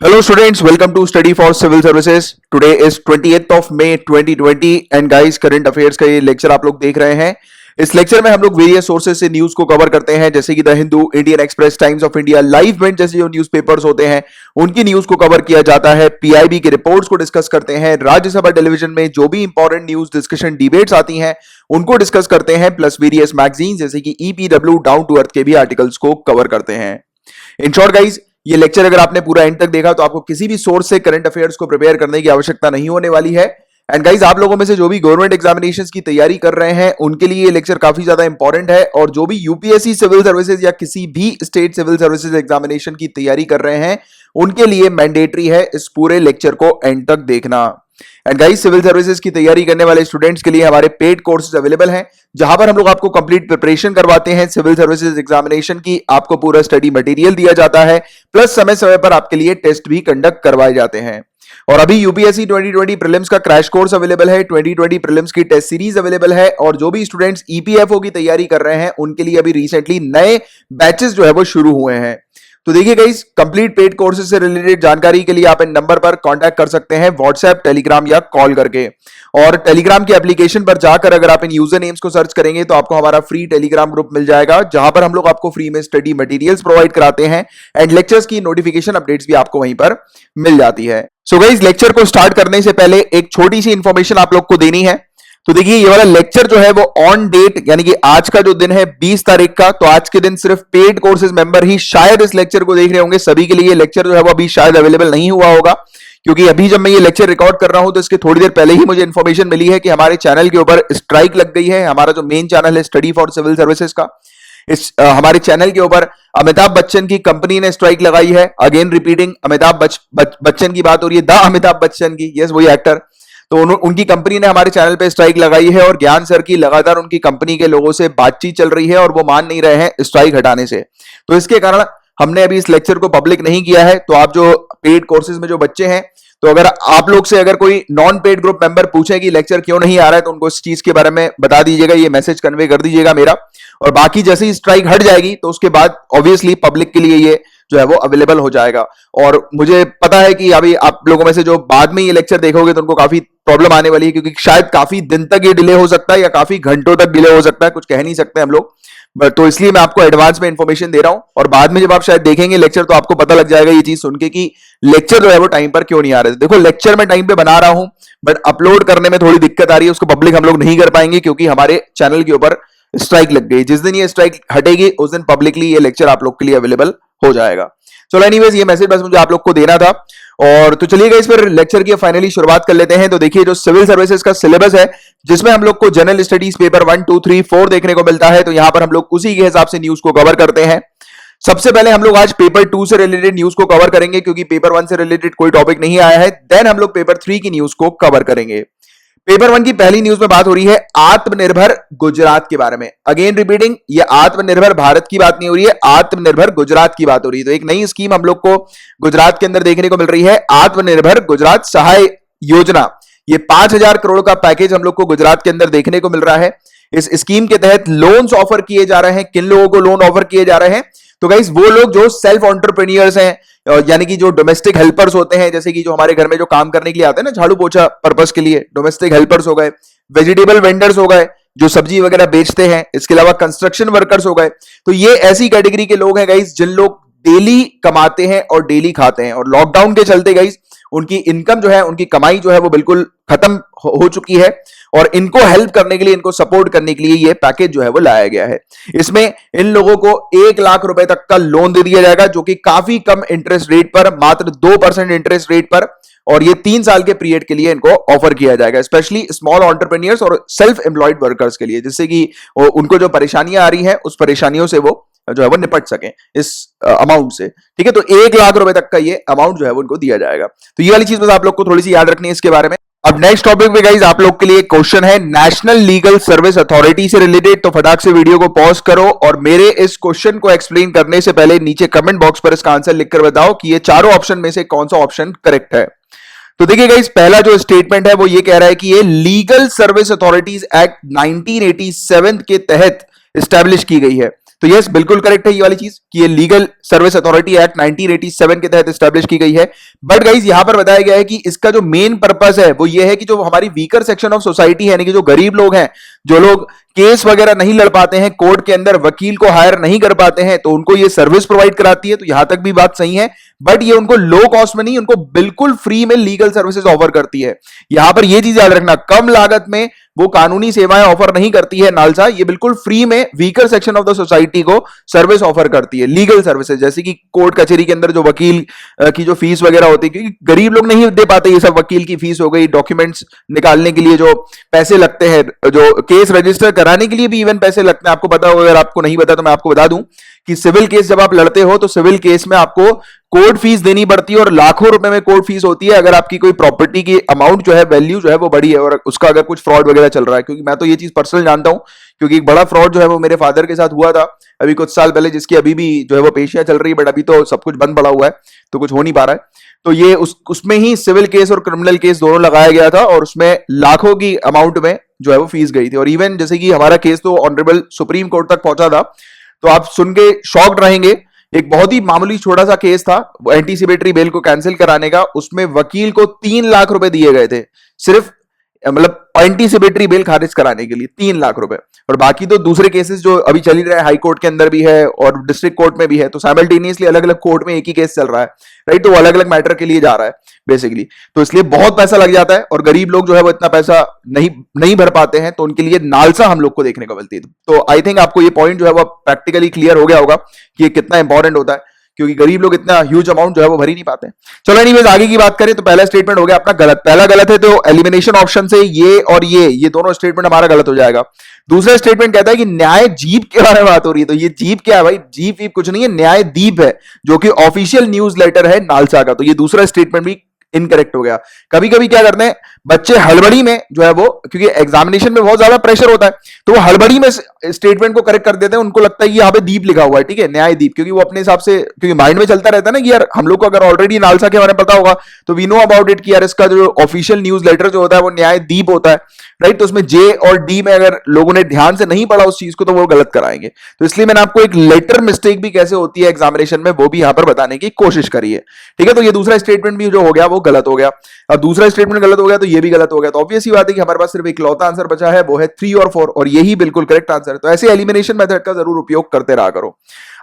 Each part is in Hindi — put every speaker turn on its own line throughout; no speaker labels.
Hello students, welcome to Study for Civil Services. Today is 28th of May 2020 and guys current affairs का ये लेक्चर आप लोग देख रहे हैं. इस लेक्चर में हम लोग वेरियस सोर्सेज से न्यूज को कवर करते हैं, जैसे कि the Hindu, Indian express, times of India, live minute जैसे जो न्यूज़पेपर्स होते हैं उनकी न्यूज को कवर किया जाता है. पीआईबी के रिपोर्ट्स को डिस्कस करते हैं. राज्यसभा टेलीविजन में जो भी इंपॉर्टेंट न्यूज डिस्कशन डिबेट्स आती हैं उनको डिस्कस करते हैं, प्लस वेरियस मैगजीन जैसे कि ईपीडब्ल्यू, डाउन टू अर्थ के भी आर्टिकल्स को कवर करते हैं. इन शॉर्ट गाइज, ये लेक्चर अगर आपने पूरा एंड तक देखा तो आपको किसी भी सोर्स से करंट अफेयर्स को प्रिपेयर करने की आवश्यकता नहीं होने वाली है. एंड गाइज, आप लोगों में से जो भी गवर्नमेंट एग्जामिनेशंस की तैयारी कर रहे हैं उनके लिए ये लेक्चर काफी ज्यादा इंपॉर्टेंट है, और जो भी यूपीएससी सिविल सर्विसेज या किसी भी स्टेट सिविल सर्विसेज एग्जामिनेशन की तैयारी कर रहे हैं उनके लिए मैंडेटरी है इस पूरे लेक्चर को एंड तक देखना. एंड गाइस, सिविल सर्विसेज की तैयारी करने वाले स्टूडेंट्स के लिए हमारे पेड कोर्सेज अवेलेबल हैं, जहां पर हम लोग आपको कंप्लीट प्रिपरेशन करवाते हैं सिविल सर्विसेज एग्जामिनेशन की. आपको पूरा स्टडी मटेरियल दिया जाता है, प्लस समय समय पर आपके लिए टेस्ट भी कंडक्ट करवाए जाते हैं. और अभी यूपीएससी 2020 प्रीलिम्स का क्रैश कोर्स अवेलेबल है, 2020 प्रीलिम्स की टेस्ट सीरीज अवेलेबल है, और जो भी स्टूडेंट्स ईपीएफओ की तैयारी कर रहे हैं उनके लिए अभी रिसेंटली नए बैचेस जो है वो शुरू हुए हैं. तो देखिए गाइस, कंप्लीट पेड कोर्सेज से रिलेटेड जानकारी के लिए आप इन नंबर पर कांटेक्ट कर सकते हैं व्हाट्सएप, टेलीग्राम या कॉल करके. और टेलीग्राम की एप्लीकेशन पर जाकर अगर आप इन यूजर नेम्स को सर्च करेंगे तो आपको हमारा फ्री टेलीग्राम ग्रुप मिल जाएगा, जहां पर हम लोग आपको फ्री में स्टडी मटेरियल्स प्रोवाइड कराते हैं एंड लेक्चर्स की नोटिफिकेशन अपडेट्स भी आपको वहीं पर मिल जाती है. सो गाइस, लेक्चर को स्टार्ट करने से पहले एक छोटी सी इंफॉर्मेशन आप लोग को देनी है. तो देखिए, ये वाला लेक्चर जो है वो ऑन डेट, यानी कि आज का जो दिन है 20 तारीख का, तो आज के दिन सिर्फ पेड कोर्सेज मेंबर ही शायद इस लेक्चर को देख रहे होंगे. सभी के लिए ये लेक्चर जो है वो अभी शायद अवेलेबल नहीं हुआ होगा, क्योंकि अभी जब मैं ये लेक्चर रिकॉर्ड कर रहा हूं तो इसके थोड़ी देर पहले ही मुझे इंफॉर्मेशन मिली है कि हमारे चैनल के ऊपर स्ट्राइक लग गई है. हमारा जो मेन चैनल है स्टडी फॉर सिविल सर्विसेज का, इस हमारे चैनल के ऊपर अमिताभ बच्चन की कंपनी ने स्ट्राइक लगाई है. अगेन रिपीटिंग, अमिताभ बच्चन की बात हो रही है, द अमिताभ बच्चन की, यस वही एक्टर. तो उनकी कंपनी ने हमारे चैनल पे स्ट्राइक लगाई है, और ज्ञान सर की लगातार उनकी कंपनी के लोगों से बातचीत चल रही है और वो मान नहीं रहे हैं स्ट्राइक हटाने से. तो इसके कारण हमने अभी इस लेक्चर को पब्लिक नहीं किया है. तो आप जो पेड कोर्सेज में जो बच्चे हैं, तो अगर आप लोग से अगर कोई नॉन पेड ग्रुप मेंबर पूछे कि लेक्चर क्यों नहीं आ रहा है, तो उनको इस चीज के बारे में बता दीजिएगा, ये मैसेज कन्वे कर दीजिएगा मेरा. और बाकी जैसे ही स्ट्राइक हट जाएगी तो उसके बाद ऑब्वियसली पब्लिक के लिए ये जो है वो अवेलेबल हो जाएगा. और मुझे पता है कि अभी आप लोगों में से जो बाद में ये लेक्चर देखोगे तो उनको काफी प्रॉब्लम आने वाली है, क्योंकि शायद काफी दिन तक ये डिले हो सकता है या काफी घंटों तक डिले हो सकता है, कुछ कह नहीं सकते हम लोग. तो इसलिए मैं आपको एडवांस में इंफॉर्मेशन दे रहा हूं, और बाद में जब आप शायद देखेंगे लेक्चर तो आपको पता लग जाएगा ये चीज सुन के कि लेक्चर जो है वो टाइम पर क्यों नहीं आ रहे. देखो, लेक्चर में टाइम पे बना रहा हूं, बट अपलोड करने में थोड़ी दिक्कत आ रही है, उसको पब्लिक हम लोग नहीं कर पाएंगे क्योंकि हमारे चैनल के ऊपर स्ट्राइक लग गई. जिस दिन ये स्ट्राइक हटेगी उस दिन पब्लिकली ये लेक्चर आप लोग के लिए अवेलेबल हो जाएगा. चलो एनीवेज, ये मैसेज बस मुझे आप लोग को देना था. और तो चलिए गाइस, फिर लेक्चर की फाइनली शुरुआत कर लेते हैं. तो देखिए, जो सिविल सर्विसेज का सिलेबस है जिसमें हम लोग को जनरल स्टडीज पेपर 1, 2, 3, 4 देखने को मिलता है, तो यहां पर हम लोग उसी के हिसाब से न्यूज को कवर करते हैं. सबसे पहले हम लोग आज पेपर 2 से रिलेटेड न्यूज को कवर करेंगे, क्योंकि पेपर 1 से रिलेटेड कोई टॉपिक नहीं आया है. देन हम लोग पेपर 3 की न्यूज को कवर करेंगे. पेपर 1 की पहली न्यूज में बात हो रही है आत्मनिर्भर गुजरात के बारे में. अगेन रिपीटिंग, ये आत्मनिर्भर भारत की बात नहीं हो रही है, आत्मनिर्भर गुजरात की बात हो रही है. तो एक नई स्कीम हम लोग को गुजरात के अंदर देखने को मिल रही है, आत्मनिर्भर गुजरात सहाय योजना. ये 5,000 करोड़ का पैकेज हम लोग को गुजरात के अंदर देखने को मिल रहा है. इस स्कीम के तहत लोन्स ऑफर किए जा रहे हैं. किन लोगों को लोन ऑफर किए जा रहे हैं? तो गाइस, वो लोग जो सेल्फ एंटरप्रेन्योर्स हैं, यानी कि जो डोमेस्टिक हेल्पर्स होते हैं, जैसे कि जो हमारे घर में जो काम करने के लिए आते हैं ना, झाड़ू पोछा पर्पस के लिए, डोमेस्टिक हेल्पर्स हो गए, वेजिटेबल वेंडर्स हो गए जो सब्जी वगैरह बेचते हैं, इसके अलावा कंस्ट्रक्शन वर्कर्स हो गए. तो ये ऐसी कैटेगरी के लोग हैं गाइस जिन लोग डेली कमाते हैं और डेली खाते हैं, और लॉकडाउन के चलते गाइस उनकी इनकम जो है, उनकी कमाई जो है वो बिल्कुल खत्म हो चुकी है, और इनको हेल्प करने के लिए, इनको सपोर्ट करने के लिए ये पैकेज जो है वो लाया गया है. इसमें इन लोगों को 1 लाख रुपए तक का लोन दे दिया जाएगा, जो कि काफी कम इंटरेस्ट रेट पर, मात्र 2% इंटरेस्ट रेट पर, और ये 3 साल के पीरियड के लिए इनको ऑफर किया जाएगा, स्पेशली स्मॉल एंटरप्रेन्योर्स और सेल्फ एम्प्लॉयड वर्कर्स के लिए, जिससे कि उनको जो परेशानियां आ रही हैं उस परेशानियों से वो जो है वो निपट सके इस अमाउंट से. ठीक है, तो 1 लाख रुपए तक का ये अमाउंट जो है वो उनको दिया जाएगा. तो ये वाली चीज बस आप लोग को थोड़ी सी याद रखनी है इसके बारे में. अब नेक्स्ट टॉपिक पे गाइस आप लोग के लिए क्वेश्चन है नेशनल लीगल सर्विस अथॉरिटी से रिलेटेड. तो फटाक से वीडियो को पॉज करो और मेरे इस क्वेश्चन को एक्सप्लेन करने से पहले नीचे कमेंट बॉक्स पर इसका आंसर लिखकर बताओ कि ये चारों ऑप्शन में से कौन सा ऑप्शन करेक्ट है. तो देखिए गाइस, पहला जो स्टेटमेंट है वो ये कह रहा है कि ये लीगल सर्विस अथॉरिटीज एक्ट 1987 के तहत स्टैब्लिश की गई है. तो यस, बिल्कुल करेक्ट है ये वाली चीज कि ये लीगल सर्विस अथॉरिटी एक्ट 1987 के तहत स्टैब्लिश की गई है। बट गाइज यहां पर बताया गया है कि इसका जो मेन पर्पस है वो ये है कि जो हमारी वीकर सेक्शन ऑफ सोसाइटी है, यानी कि जो गरीब लोग हैं, जो लोग केस वगैरह नहीं लड़ पाते हैं, कोर्ट के अंदर वकील को हायर नहीं कर पाते हैं, तो उनको ये सर्विस प्रोवाइड कराती है। तो यहां तक भी बात सही है, बट ये उनको लो कॉस्ट में नहीं, उनको बिल्कुल फ्री में लीगल सर्विसेज ऑफर करती है। यहां पर ये चीज याद रखना, कम लागत में वो कानूनी सेवाएं ऑफर नहीं करती है नालसा, ये बिल्कुल फ्री में weaker section of the society को सर्विस ऑफर करती है, लीगल सर्विसेज, जैसे कि कोर्ट कचहरी के अंदर जो वकील की जो फीस वगैरह होती है, क्योंकि गरीब लोग नहीं दे पाते ये सब, वकील की फीस हो गई, डॉक्यूमेंट्स निकालने के लिए जो पैसे लगते हैं, जो केस रजिस्टर कराने के लिए भी इवन पैसे लगते हैं। आपको पता हो, अगर आपको नहीं पता तो मैं आपको बता दूं कि सिविल केस जब आप लड़ते हो तो सिविल केस में आपको कोर्ट फीस देनी पड़ती है, और लाखों रुपए में कोर्ट फीस होती है अगर आपकी कोई प्रॉपर्टी की अमाउंट जो है, वैल्यू जो है वो बड़ी है, और उसका अगर कुछ फ्रॉड वगैरह चल रहा है। क्योंकि मैं तो ये चीज पर्सनल जानता हूं, क्योंकि एक बड़ा फ्रॉड जो है वो मेरे फादर के साथ हुआ था अभी कुछ साल पहले, जिसकी अभी भी जो है वो पेशियां चल रही है, बट अभी तो सब कुछ बंद पड़ा हुआ है, तो कुछ हो नहीं पा रहा है। तो ये उसमें ही सिविल केस और क्रिमिनल केस दोनों लगाया गया था, और उसमें लाखों की अमाउंट में जो है वो फीस गई थी। और इवन जैसे कि हमारा केस तो ऑनरेबल सुप्रीम कोर्ट तक पहुंचा था, तो आप सुन के शॉक्ड रहेंगे। एक बहुत ही मामूली छोटा सा केस था एंटीसिपेटरी बेल को कैंसिल कराने का, उसमें वकील को 3 लाख रुपए दिए गए थे, सिर्फ मतलब एंटीसिपेटरी बेल खारिज कराने के लिए 3 लाख रुपए। और बाकी तो दूसरे केसेस जो अभी चल ही रहे हैं, हाई कोर्ट के अंदर भी है और डिस्ट्रिक्ट कोर्ट में भी है, तो साइमल्टेनियसली अलग अलग कोर्ट में एक ही केस चल रहा है, राइट। तो वो अलग अलग मैटर के लिए जा रहा है बेसिकली, तो इसलिए बहुत पैसा लग जाता है, और गरीब लोग जो है वो इतना पैसा नहीं भर पाते हैं, तो उनके लिए नालसा हम लोग को देखने को मिलती है। तो आई थिंक आपको ये पॉइंट जो है वो प्रैक्टिकली क्लियर हो गया होगा कि ये कितना इंपॉर्टेंट होता है, क्योंकि गरीब लोग इतना ह्यूज अमाउंट जो है वो भर ही नहीं पाते। चलो एनीवेज, आगे की बात करें तो पहला स्टेटमेंट हो गया अपना गलत, पहला गलत है, तो एलिमिनेशन ऑप्शन से ये और ये दोनों स्टेटमेंट हमारा गलत हो जाएगा। दूसरा स्टेटमेंट कहता है कि न्याय जीप के बारे में बात हो रही है, तो ये जीप क्या है भाई? जीप वीप कुछ नहीं है, न्याय दीप है, जो कि ऑफिशियल न्यूज लेटर है नालसा का। तो ये दूसरा स्टेटमेंट भी इनकरेक्ट हो गया। कभी कभी क्या करते हैं बच्चे हड़बड़ी में जो है वो, क्योंकि एग्जामिनेशन में बहुत ज्यादा प्रेशर होता है, तो वो हड़बड़ी में स्टेटमेंट को करेक्ट कर देते हैं, उनको लगता है कि यहाँ पे दीप लिखा हुआ है, ठीक है, न्याय दीप, क्योंकि वो अपने हिसाब से, क्योंकि माइंड में चलता रहता है ना कि यार हम लोग को अगर ऑलरेडी नालसा के बारे में पता होगा तो वी नो अबाउट इट कि यार इसका जो ऑफिशियल न्यूज लेटर जो होता है वो न्याय दीप होता है, राइट। तो उसमें जे और डी में अगर लोगों ने ध्यान से नहीं पढ़ा उस चीज को तो वो गलत कराएंगे। तो इसलिए मैंने आपको एक लेटर मिस्टेक भी कैसे होती है एग्जामिनेशन में वो भी यहां पर बताने की कोशिश करी है, ठीक है। तो ये दूसरा स्टेटमेंट भी जो हो गया वो गलत हो गया। अब दूसरा स्टेटमेंट गलत हो गया तो ये भी गलत हो गया, तो ऑब्वियस ही बात है कि हमारे पास सिर्फ एक लौता आंसर बचा है, वो है 3 और 4, और यही बिल्कुल करेक्ट आंसर है। तो ऐसे एलिमिनेशन मेथड का जरूर उपयोग करते रहा करो।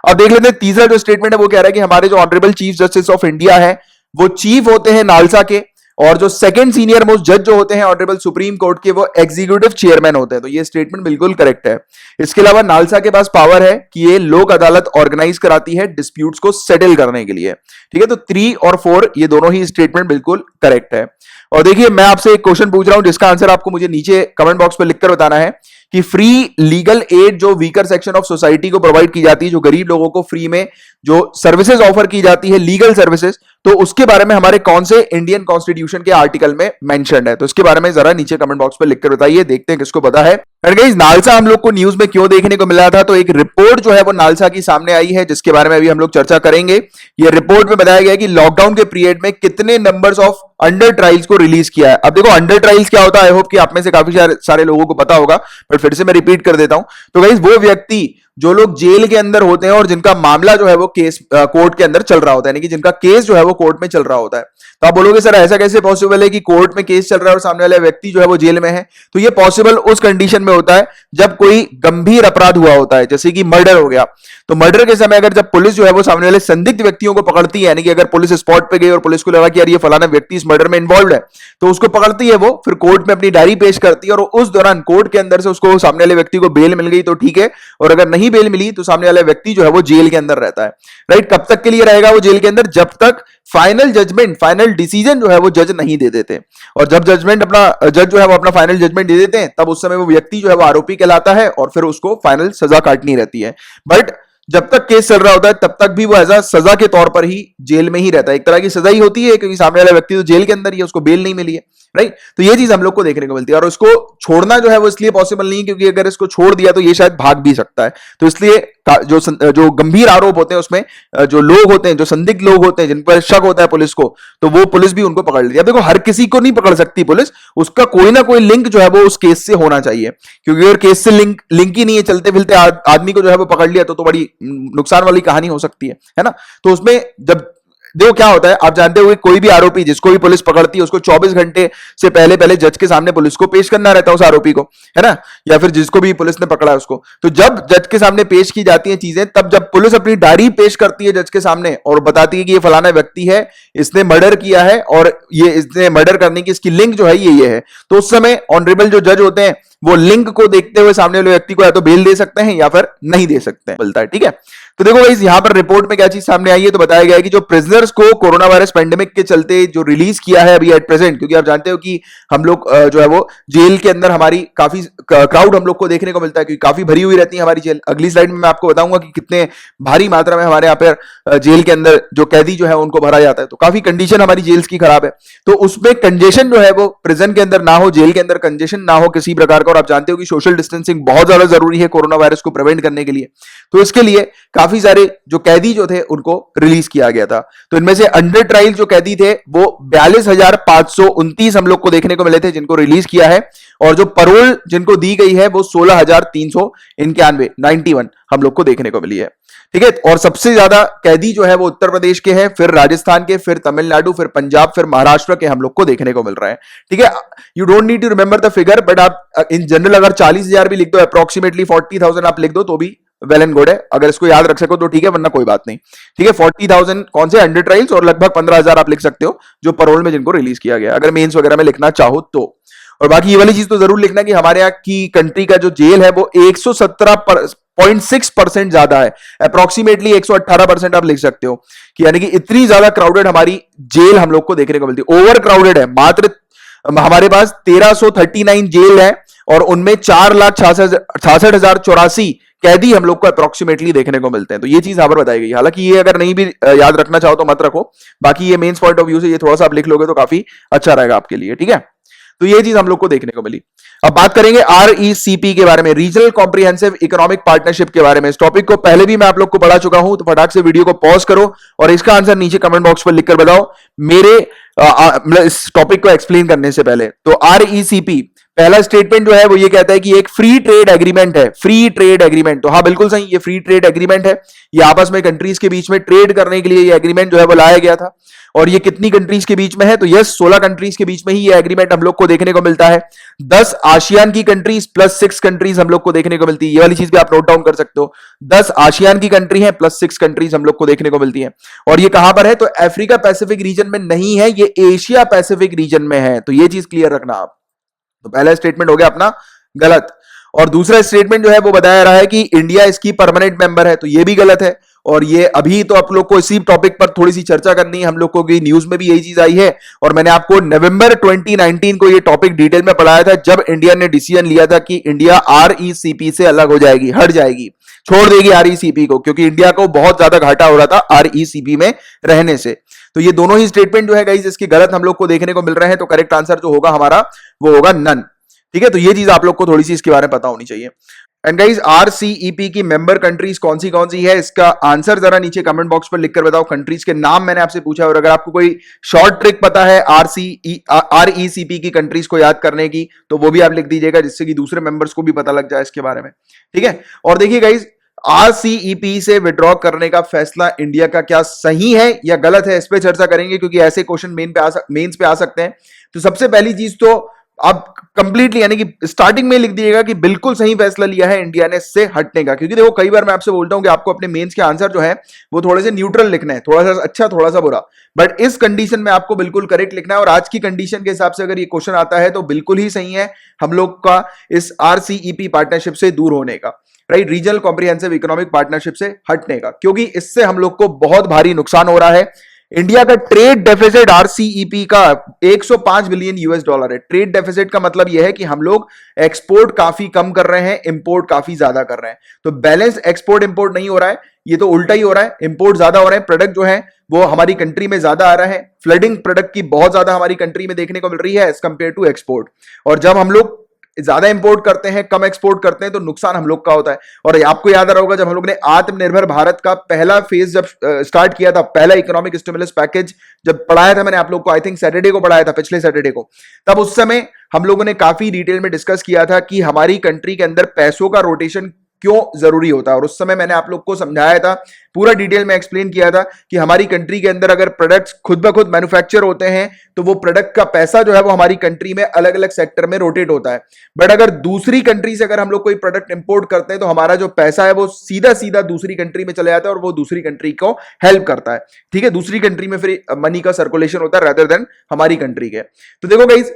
अब देख लेते हैं तीसरा जो स्टेटमेंट है वो कह रहा है कि हमारे जो honourable chief justice of India है वो चीफ होते हैं नालसा के, और जो सेकंड सीनियर मोस्ट जज जो होते हैं ऑनरेबल सुप्रीम कोर्ट के वो एग्जीक्यूटिव चेयरमैन होते हैं। तो ये स्टेटमेंट बिल्कुल करेक्ट है। इसके अलावा नालसा के पास पावर है कि ये लोक अदालत ऑर्गेनाइज कराती है डिस्प्यूट्स को सेटल करने के लिए, ठीक है। तो 3 और 4 ये दोनों ही स्टेटमेंट बिल्कुल करेक्ट है। और देखिए मैं आपसे एक क्वेश्चन पूछ रहा हूं जिसका आंसर आपको मुझे नीचे कमेंट बॉक्स पर लिखकर बताना है कि फ्री लीगल एड जो वीकर सेक्शन ऑफ सोसाइटी को प्रोवाइड की जाती है, जो गरीब लोगों को फ्री में जो सर्विसेज ऑफर की जाती है, लीगल सर्विसेज, तो उसके बारे में हमारे कौन से इंडियन कॉन्स्टिट्यूशन के आर्टिकल में मेंशन्ड है? तो इसके बारे में जरा नीचे कमेंट बॉक्स पर लिखकर बताइए, देखते हैं किसको पता है। गाइस नालसा हम लोग को न्यूज में क्यों देखने को मिला था, तो एक रिपोर्ट जो है वो नालसा की सामने आई है जिसके बारे में अभी हम लोग चर्चा करेंगे। ये रिपोर्ट में बताया गया है कि लॉकडाउन के पीरियड में कितने नंबर्स ऑफ अंडर ट्रायल्स को रिलीज किया है। अब देखो अंडर ट्रायल्स क्या होता है, आई होप कि आप में से काफी सारे लोगों को पता होगा, बट फिर से मैं रिपीट कर देता हूं। तो गाइस वो व्यक्ति जो लोग जेल के अंदर होते हैं और जिनका मामला जो है वो केस कोर्ट के अंदर चल रहा होता है, यानी कि जिनका केस जो है वो कोर्ट में चल रहा होता है। तो आप बोलोगे सर ऐसा कैसे पॉसिबल है कि कोर्ट में केस चल रहा है और सामने वाला व्यक्ति जो है वो जेल में है? तो ये पॉसिबल उस कंडीशन में होता है जब कोई गंभीर अपराध हुआ होता है, जैसे कि मर्डर हो गया। तो मर्डर के समय अगर जब पुलिस जो है वो सामने वाले संदिग्ध व्यक्तियों को पकड़ती है, यानी कि अगर पुलिस स्पॉट पे गई और पुलिस को लगा कि यार ये फलाना व्यक्ति इस मर्डर में इन्वॉल्व है, तो उसको पकड़ती है, वो फिर कोर्ट में अपनी डायरी पेश करती है, और उस दौरान कोर्ट के अंदर से उसको सामने वाले व्यक्ति को बेल मिल गई तो ठीक है, और अगर नहीं बेल मिली तो सामने वाला व्यक्ति जो है वो जेल के अंदर रहता है, राइट। कब तक के लिए रहेगा वो जेल के अंदर? जब तक फाइनल जजमेंट, फाइनल डिसीजन जो है वो जज नहीं दे देते। और जब जज जो है वो अपना फाइनल जजमेंट दे देते हैं, तब उस समय वो व्यक्ति जो है वो आरोपी कहलाता है और फिर उसको फाइनल सजा काटनी रहती है। बट जब तक केस चल रहा होता है तब तक भी वो एज अ सजा के तौर पर ही जेल में ही रहता है। एक तरह की सजा ही होती है, क्योंकि सामने वाला व्यक्ति तो जेल के अंदर ही है, उसको बेल नहीं मिली है, राइट। तो ये चीज हम लोग को देखने को मिलती है। और उसको छोड़ना जो है वो इसलिए पॉसिबल नहीं है क्योंकि अगर इसको छोड़ दिया तो ये शायद भाग भी सकता है। तो इसलिए जो गंभीर आरोप होते हैं उसमें जो लोग होते हैं, जो संदिग्ध लोग होते हैं, जिन पर शक होता है पुलिस को, तो वो पुलिस भी उनको पकड़ लेती है। अब देखो, हर किसी को नहीं पकड़ सकती पुलिस, उसका कोई ना कोई लिंक जो है वो उस केस से होना चाहिए, क्योंकि अगर केस से लिंक ही नहीं है, चलते फिरते आदमी को जो है वो पकड़ लिया तो बड़ी नुकसान वाली कहानी हो सकती है ना। तो उसमें जब देखो क्या होता है, आप जानते हो कोई भी आरोपी जिसको भी पुलिस पकड़ती है उसको 24 घंटे से पहले पहले जज के सामने पुलिस को पेश करना रहता है उस आरोपी को, है ना, या फिर जिसको भी पुलिस ने पकड़ा है उसको। तो जब जज के सामने पेश की जाती हैं चीजें, तब जब पुलिस अपनी डायरी पेश करती है जज के सामने और बताती है कि ये फलाना व्यक्ति है, इसने मर्डर किया है और ये इसने मर्डर करने की इसकी लिंक जो है ये है, तो उस समय ऑनरेबल जो जज होते हैं वो लिंक को देखते हुए सामने वाले व्यक्ति को या तो बेल दे सकते हैं या फिर नहीं दे सकते हैं, बोलता है। ठीक है, तो देखो गाइस, यहां पर रिपोर्ट में क्या चीज सामने आई है, तो बताया गया है कि जो प्रिजनर्स को कोरोना वायरस पेंडेमिक के चलते जो रिलीज किया है अभी एट प्रेजेंट, क्योंकि आप जानते हो कि हम लोग जो है वो जेल के अंदर हमारी काफी क्राउड हम लोग को देखने को मिलता है, क्योंकि काफी भरी हुई रहती है हमारी जेल। अगली स्लाइड में मैं आपको बताऊंगा कि कितने भारी मात्रा में हमारे यहाँ पर जेल के अंदर जो कैदी जो है उनको भरा जाता है। तो काफी कंडीशन हमारी जेल्स की खराब है, तो उसमें कंजेशन जो है वो प्रिजन के अंदर ना हो, जेल के अंदर कंजेशन ना हो किसी प्रकार का। और आप जानते हो कि सोशल डिस्टेंसिंग बहुत ज्यादा जरूरी है कोरोना वायरस को प्रिवेंट करने के लिए, तो इसके लिए काफी सारे जो कैदी जो थे उनको रिलीज किया गया था। तो इनमें से अंडर ट्रायल जो कैदी थे वो 42,529 हम लोग को देखने को मिले थे जिनको रिलीज किया है, और जो परोल जिनको दी गई है वो 16,391 91 हम लोग को देखने को मिली है। ठीक है, और सबसे ज्यादा कैदी जो है वो उत्तर प्रदेश के हैं, फिर राजस्थान के, फिर तमिलनाडु, फिर पंजाब, फिर महाराष्ट्र के हम लोग को देखने को मिल रहा है। ठीक है, you don't need to remember the figure, but आप इन जनरल अगर 40,000 भी लिख दो, अप्रोक्सीमेटली 40,000 आप लिख दो तो भी वेल एंड गुड है। अगर इसको याद रख सको तो ठीक है, वरना कोई बात नहीं। ठीक है, 40,000 कौन से अंडर ट्रायल्स, और लगभग 15,000 आप लिख सकते हो जो परोल में जिनको रिलीज किया गया, अगर मेंस वगैरह में लिखना चाहो तो। और बाकी ये वाली चीज तो जरूर लिखना कि हमारे यहाँ की कंट्री का जो जेल है वो 117.6% ज्यादा है, अप्रोक्सीमेटली 118% आप लिख सकते हो, कि यानी कि इतनी ज्यादा क्राउडेड हमारी जेल हम लोग को देखने को मिलती है। ओवर क्राउडेड है, मात्र हमारे पास 1339 जेल है और उनमें 4,66,084 कैदी हम लोग को अप्रोक्सीमेटली देखने को मिलते हैं। तो ये चीज यहां पर बताई गई। हालांकि ये अगर नहीं भी याद रखना चाहो तो मत रखो, बाकी ये मेंस पॉइंट ऑफ व्यू से ये थोड़ा सा आप लिख लोगे तो काफी अच्छा रहेगा आपके लिए। ठीक है, तो ये चीज हम लोग को देखने को मिली। अब बात करेंगे RECP के बारे में, रीजनल कॉम्प्रिहेंसिव इकोनॉमिक पार्टनरशिप के बारे में। इस टॉपिक को पहले भी मैं आप लोग को पढ़ा चुका हूं, तो फटाक से वीडियो को पॉज करो और इसका आंसर नीचे कमेंट बॉक्स पर लिखकर बताओ मेरे इस टॉपिक को एक्सप्लेन करने से पहले। तो RECP पहला स्टेटमेंट जो है वो ये कहता है कि एक फ्री ट्रेड एग्रीमेंट है, फ्री ट्रेड एग्रीमेंट। तो हाँ बिल्कुल सही, ये फ्री ट्रेड एग्रीमेंट है। ये आपस में कंट्रीज के बीच में ट्रेड करने के लिए ये एग्रीमेंट जो है वो लाया गया था। और ये कितनी कंट्रीज के बीच में है, तो यस 16 कंट्रीज के बीच में ही ये एग्रीमेंट हम लोग को देखने को मिलता है। 10 आशियान की कंट्रीज प्लस 6 कंट्रीज हम लोग को देखने को मिलती है। ये वाली चीज भी आप नोट डाउन कर सकते हो, 10 आशियान की कंट्री है प्लस 6 कंट्रीज हम लोग को देखने को मिलती है। और ये कहां पर है, तो अफ्रीका पैसिफिक रीजन में नहीं है, ये एशिया पैसिफिक रीजन में है। तो ये चीज क्लियर रखना आप। तो पहला स्टेटमेंट हो गया अपना गलत। और दूसरा स्टेटमेंट जो है वो बताया रहा है कि इंडिया इसकी परमानेंट मेंबर है, तो ये भी गलत है। और ये अभी तो आप लोग को इसी टॉपिक पर थोड़ी सी चर्चा करनी है हम लोग को, कि न्यूज में भी यही चीज आई है। और मैंने आपको नवंबर 2019 को ये टॉपिक डिटेल में पढ़ाया था, जब इंडिया ने डिसीजन लिया था कि इंडिया RECP से अलग हो जाएगी, हट जाएगी, छोड़ देगी RECP को, क्योंकि इंडिया को बहुत ज्यादा घाटा हो रहा था RECP में रहने से। तो ये दोनों ही स्टेटमेंट जो है गाइस इसके गलत हम लोग को देखने को मिल रहे हैं। तो करेक्ट आंसर जो होगा हमारा वो होगा नन। ठीक है, तो ये चीज आप लोग को थोड़ी सी इसके बारे में पता होनी चाहिए। एंड गाइस RCEP की मेंबर कंट्रीज कौन सी है, इसका आंसर जरा नीचे कमेंट बॉक्स पर लिखकर बताओ। कंट्रीज के नाम मैंने आपसे पूछा, और अगर आपको कोई शॉर्ट ट्रिक पता है RECP की कंट्रीज को याद करने की, तो वो भी आप लिख दीजिएगा, जिससे कि दूसरे मेंबर्स को भी पता लग जाए इसके बारे में। ठीक है, और देखिए गाइस RCEP से विड्रॉ करने का फैसला इंडिया का क्या सही है या गलत है, इस पे चर्चा करेंगे, क्योंकि ऐसे क्वेश्चन मेंस पे आ सकते हैं। तो सबसे पहली चीज तो आप कंप्लीटली यानी कि स्टार्टिंग में लिख दीजिएगा कि बिल्कुल सही फैसला लिया है इंडिया ने इससे हटने का। क्योंकि देखो कई बार मैं आपसे बोलता हूं कि आपको अपने मेंस के आंसर जो है वो थोड़े से न्यूट्रल लिखना है, थोड़ा सा अच्छा थोड़ा सा बुरा, बट इस कंडीशन में आपको बिल्कुल करेक्ट लिखना है। और आज की कंडीशन के हिसाब से अगर ये क्वेश्चन आता है तो बिल्कुल ही सही है हम लोग का इस RCEP पार्टनरशिप से दूर होने का, right, regional comprehensive economic partnership से हटने का, क्योंकि इससे हम लोग को बहुत भारी नुकसान हो रहा है। इंडिया का ट्रेड डेफिसिट आरसीईपी का 105 बिलियन यूएस डॉलर है। ट्रेड डेफिसिट का मतलब यह है कि हम लोग एक्सपोर्ट काफी कम कर रहे हैं, इंपोर्ट काफी ज्यादा कर रहे हैं। तो बैलेंस एक्सपोर्ट इंपोर्ट नहीं हो रहा है, ये तो उल्टा ही हो रहा है, इंपोर्ट ज्यादा हो रहा है, प्रोडक्ट जो है वो हमारी कंट्री में ज्यादा आ रहा है। फ्लडिंग प्रोडक्ट की बहुत ज्यादा हमारी कंट्री में देखने को मिल रही है एज कंपेयर टू एक्सपोर्ट। और जब हम लोग ज्यादा इंपोर्ट करते हैं, कम एक्सपोर्ट करते हैं, तो नुकसान हम लोग का होता है। और आपको याद आ रहा होगा, जब हम लोग ने आत्मनिर्भर भारत का पहला फेज जब स्टार्ट किया था, पहला इकोनॉमिक स्टिमुलस पैकेज जब पढ़ाया था मैंने आप लोग को, आई थिंक सैटरडे को पढ़ाया था, पिछले सैटरडे को, तब उस समय हम लोगों ने काफी डिटेल में डिस्कस किया था कि हमारी कंट्री के अंदर पैसों का रोटेशन क्यों जरूरी होता है। और उस समय मैंने आप लोग को समझाया था, पूरा डिटेल में एक्सप्लेन किया था कि हमारी कंट्री के अंदर अगर प्रोडक्ट्स खुद ब खुद मैन्युफैक्चर होते हैं तो वो प्रोडक्ट का पैसा जो है वो हमारी कंट्री में अलग अलग सेक्टर में रोटेट होता है। बट अगर दूसरी कंट्री से अगर हम लोग कोई प्रोडक्ट इंपोर्ट करते हैं तो हमारा जो पैसा है वो सीधा सीधा दूसरी कंट्री में चले जाता है और वो दूसरी कंट्री को हेल्प करता है। ठीक है, दूसरी कंट्री में फिर मनी का सर्कुलेशन होता है रादर देन हमारी कंट्री के। तो देखो गाइस,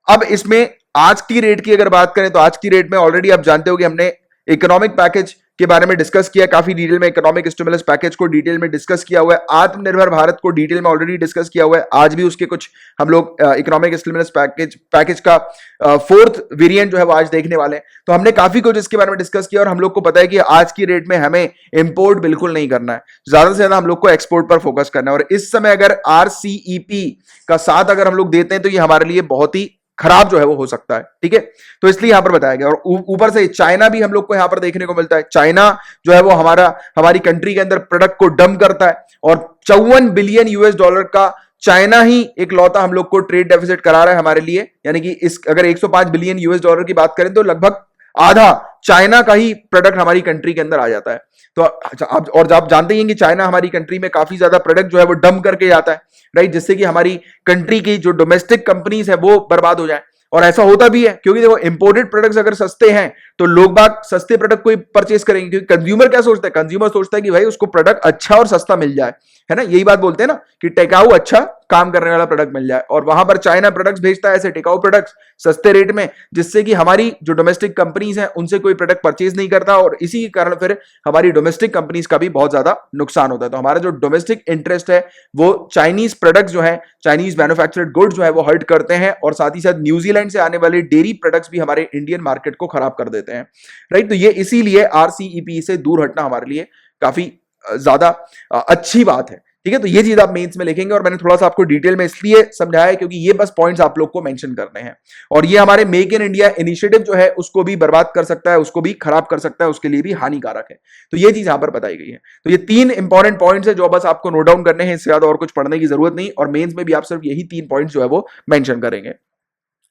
अब इसमें आज की रेट की अगर बात करें तो आज की रेट में ऑलरेडी आप जानते हो कि हमने इकोनॉमिक पैकेज के बारे में डिस्कस किया, काफी डिटेल में इकोनॉमिक स्टिमुलस पैकेज को डिटेल में डिस्कस किया हुआ है, आत्मनिर्भर भारत को डिटेल में ऑलरेडी डिस्कस किया हुआ है। आज भी उसके कुछ हम लोग इकोनॉमिक स्टिमुलस पैकेज का फोर्थ वेरिएंट जो है वो आज देखने वाले हैं। तो हमने काफी कुछ इसके बारे में डिस्कस किया और हम लोग को पता है कि आज की रेट में हमें इंपोर्ट बिल्कुल नहीं करना है, ज्यादा से ज्यादा हम लोग को एक्सपोर्ट पर फोकस करना है। और इस समय अगर आरसीईपी का साथ अगर हम लोग देते हैं तो ये हमारे लिए बहुत ही खराब जो है वो हो सकता है। ठीक है, तो इसलिए यहां पर बताया गया। और ऊपर से चाइना भी हम लोग को यहां पर देखने को मिलता है। चाइना जो है वो हमारी कंट्री के अंदर प्रोडक्ट को डंप करता है और 54 बिलियन यूएस डॉलर का चाइना ही एक लौता हम लोग को ट्रेड डेफिसिट करा रहा है हमारे लिए। यानी कि इस अगर 105 बिलियन यूएस डॉलर की बात करें तो लगभग आधा चाइना का ही प्रोडक्ट हमारी कंट्री के अंदर आ जाता है। तो आप और आप जानते ही हैं कि चाइना हमारी कंट्री में काफी ज्यादा प्रोडक्ट जो है वो डंप करके जाता है, राइट, जिससे कि हमारी कंट्री की जो डोमेस्टिक कंपनीज है वो बर्बाद हो जाए। और ऐसा होता भी है क्योंकि देखो, इंपोर्टेड प्रोडक्ट्स अगर सस्ते हैं तो लोग बाग सस्ते प्रोडक्ट को परचेस करेंगे, क्योंकि कंज्यूमर क्या सोचता है, कंज्यूमर सोचता है कि भाई उसको प्रोडक्ट अच्छा और सस्ता मिल जाए, है ना, यही बात बोलते हैं ना कि टिकाऊ अच्छा काम करने वाला प्रोडक्ट मिल जाए। और वहां पर चाइना प्रोडक्ट्स भेजता है ऐसे टिकाऊ प्रोडक्ट्स सस्ते रेट में, जिससे कि हमारी जो डोमेस्टिक कंपनीज हैं उनसे कोई प्रोडक्ट परचेज नहीं करता और इसी के कारण फिर हमारी डोमेस्टिक कंपनीज का भी बहुत ज्यादा नुकसान होता है। तो हमारा जो डोमेस्टिक इंटरेस्ट है वो चाइनीज प्रोडक्ट्स जो है, चाइनीज मैन्युफैक्चर्ड गुड्स जो है वो हर्ट करते हैं और साथ ही साथ न्यूजीलैंड से आने वाले डेयरी प्रोडक्ट्स भी हमारे इंडियन मार्केट को खराब कर देते हैं, राइट। तो ये इसीलिए आरसीईपी से दूर हटना हमारे लिए काफी ज्यादा अच्छी बात है। ठीक है, तो ये चीज आप मेंस में लिखेंगे और मैंने थोड़ा सा आपको डिटेल में इसलिए समझाया है क्योंकि ये बस पॉइंट्स आप लोग को मेंशन करने हैं और ये हमारे मेक इन इंडिया इनिशिएटिव जो है उसको भी बर्बाद कर सकता है, उसको भी खराब कर सकता है, उसके लिए भी हानिकारक है। तो ये चीज यहां पर बताई गई है। तो ये 3 इंपॉर्टेंट पॉइंट्स है जो बस आपको नोट डाउन करने हैं, इससे ज्यादा और कुछ पढ़ने की जरूरत नहीं और मेंस में भी आप सिर्फ यही 3 पॉइंट्स जो है वो मेंशन करेंगे।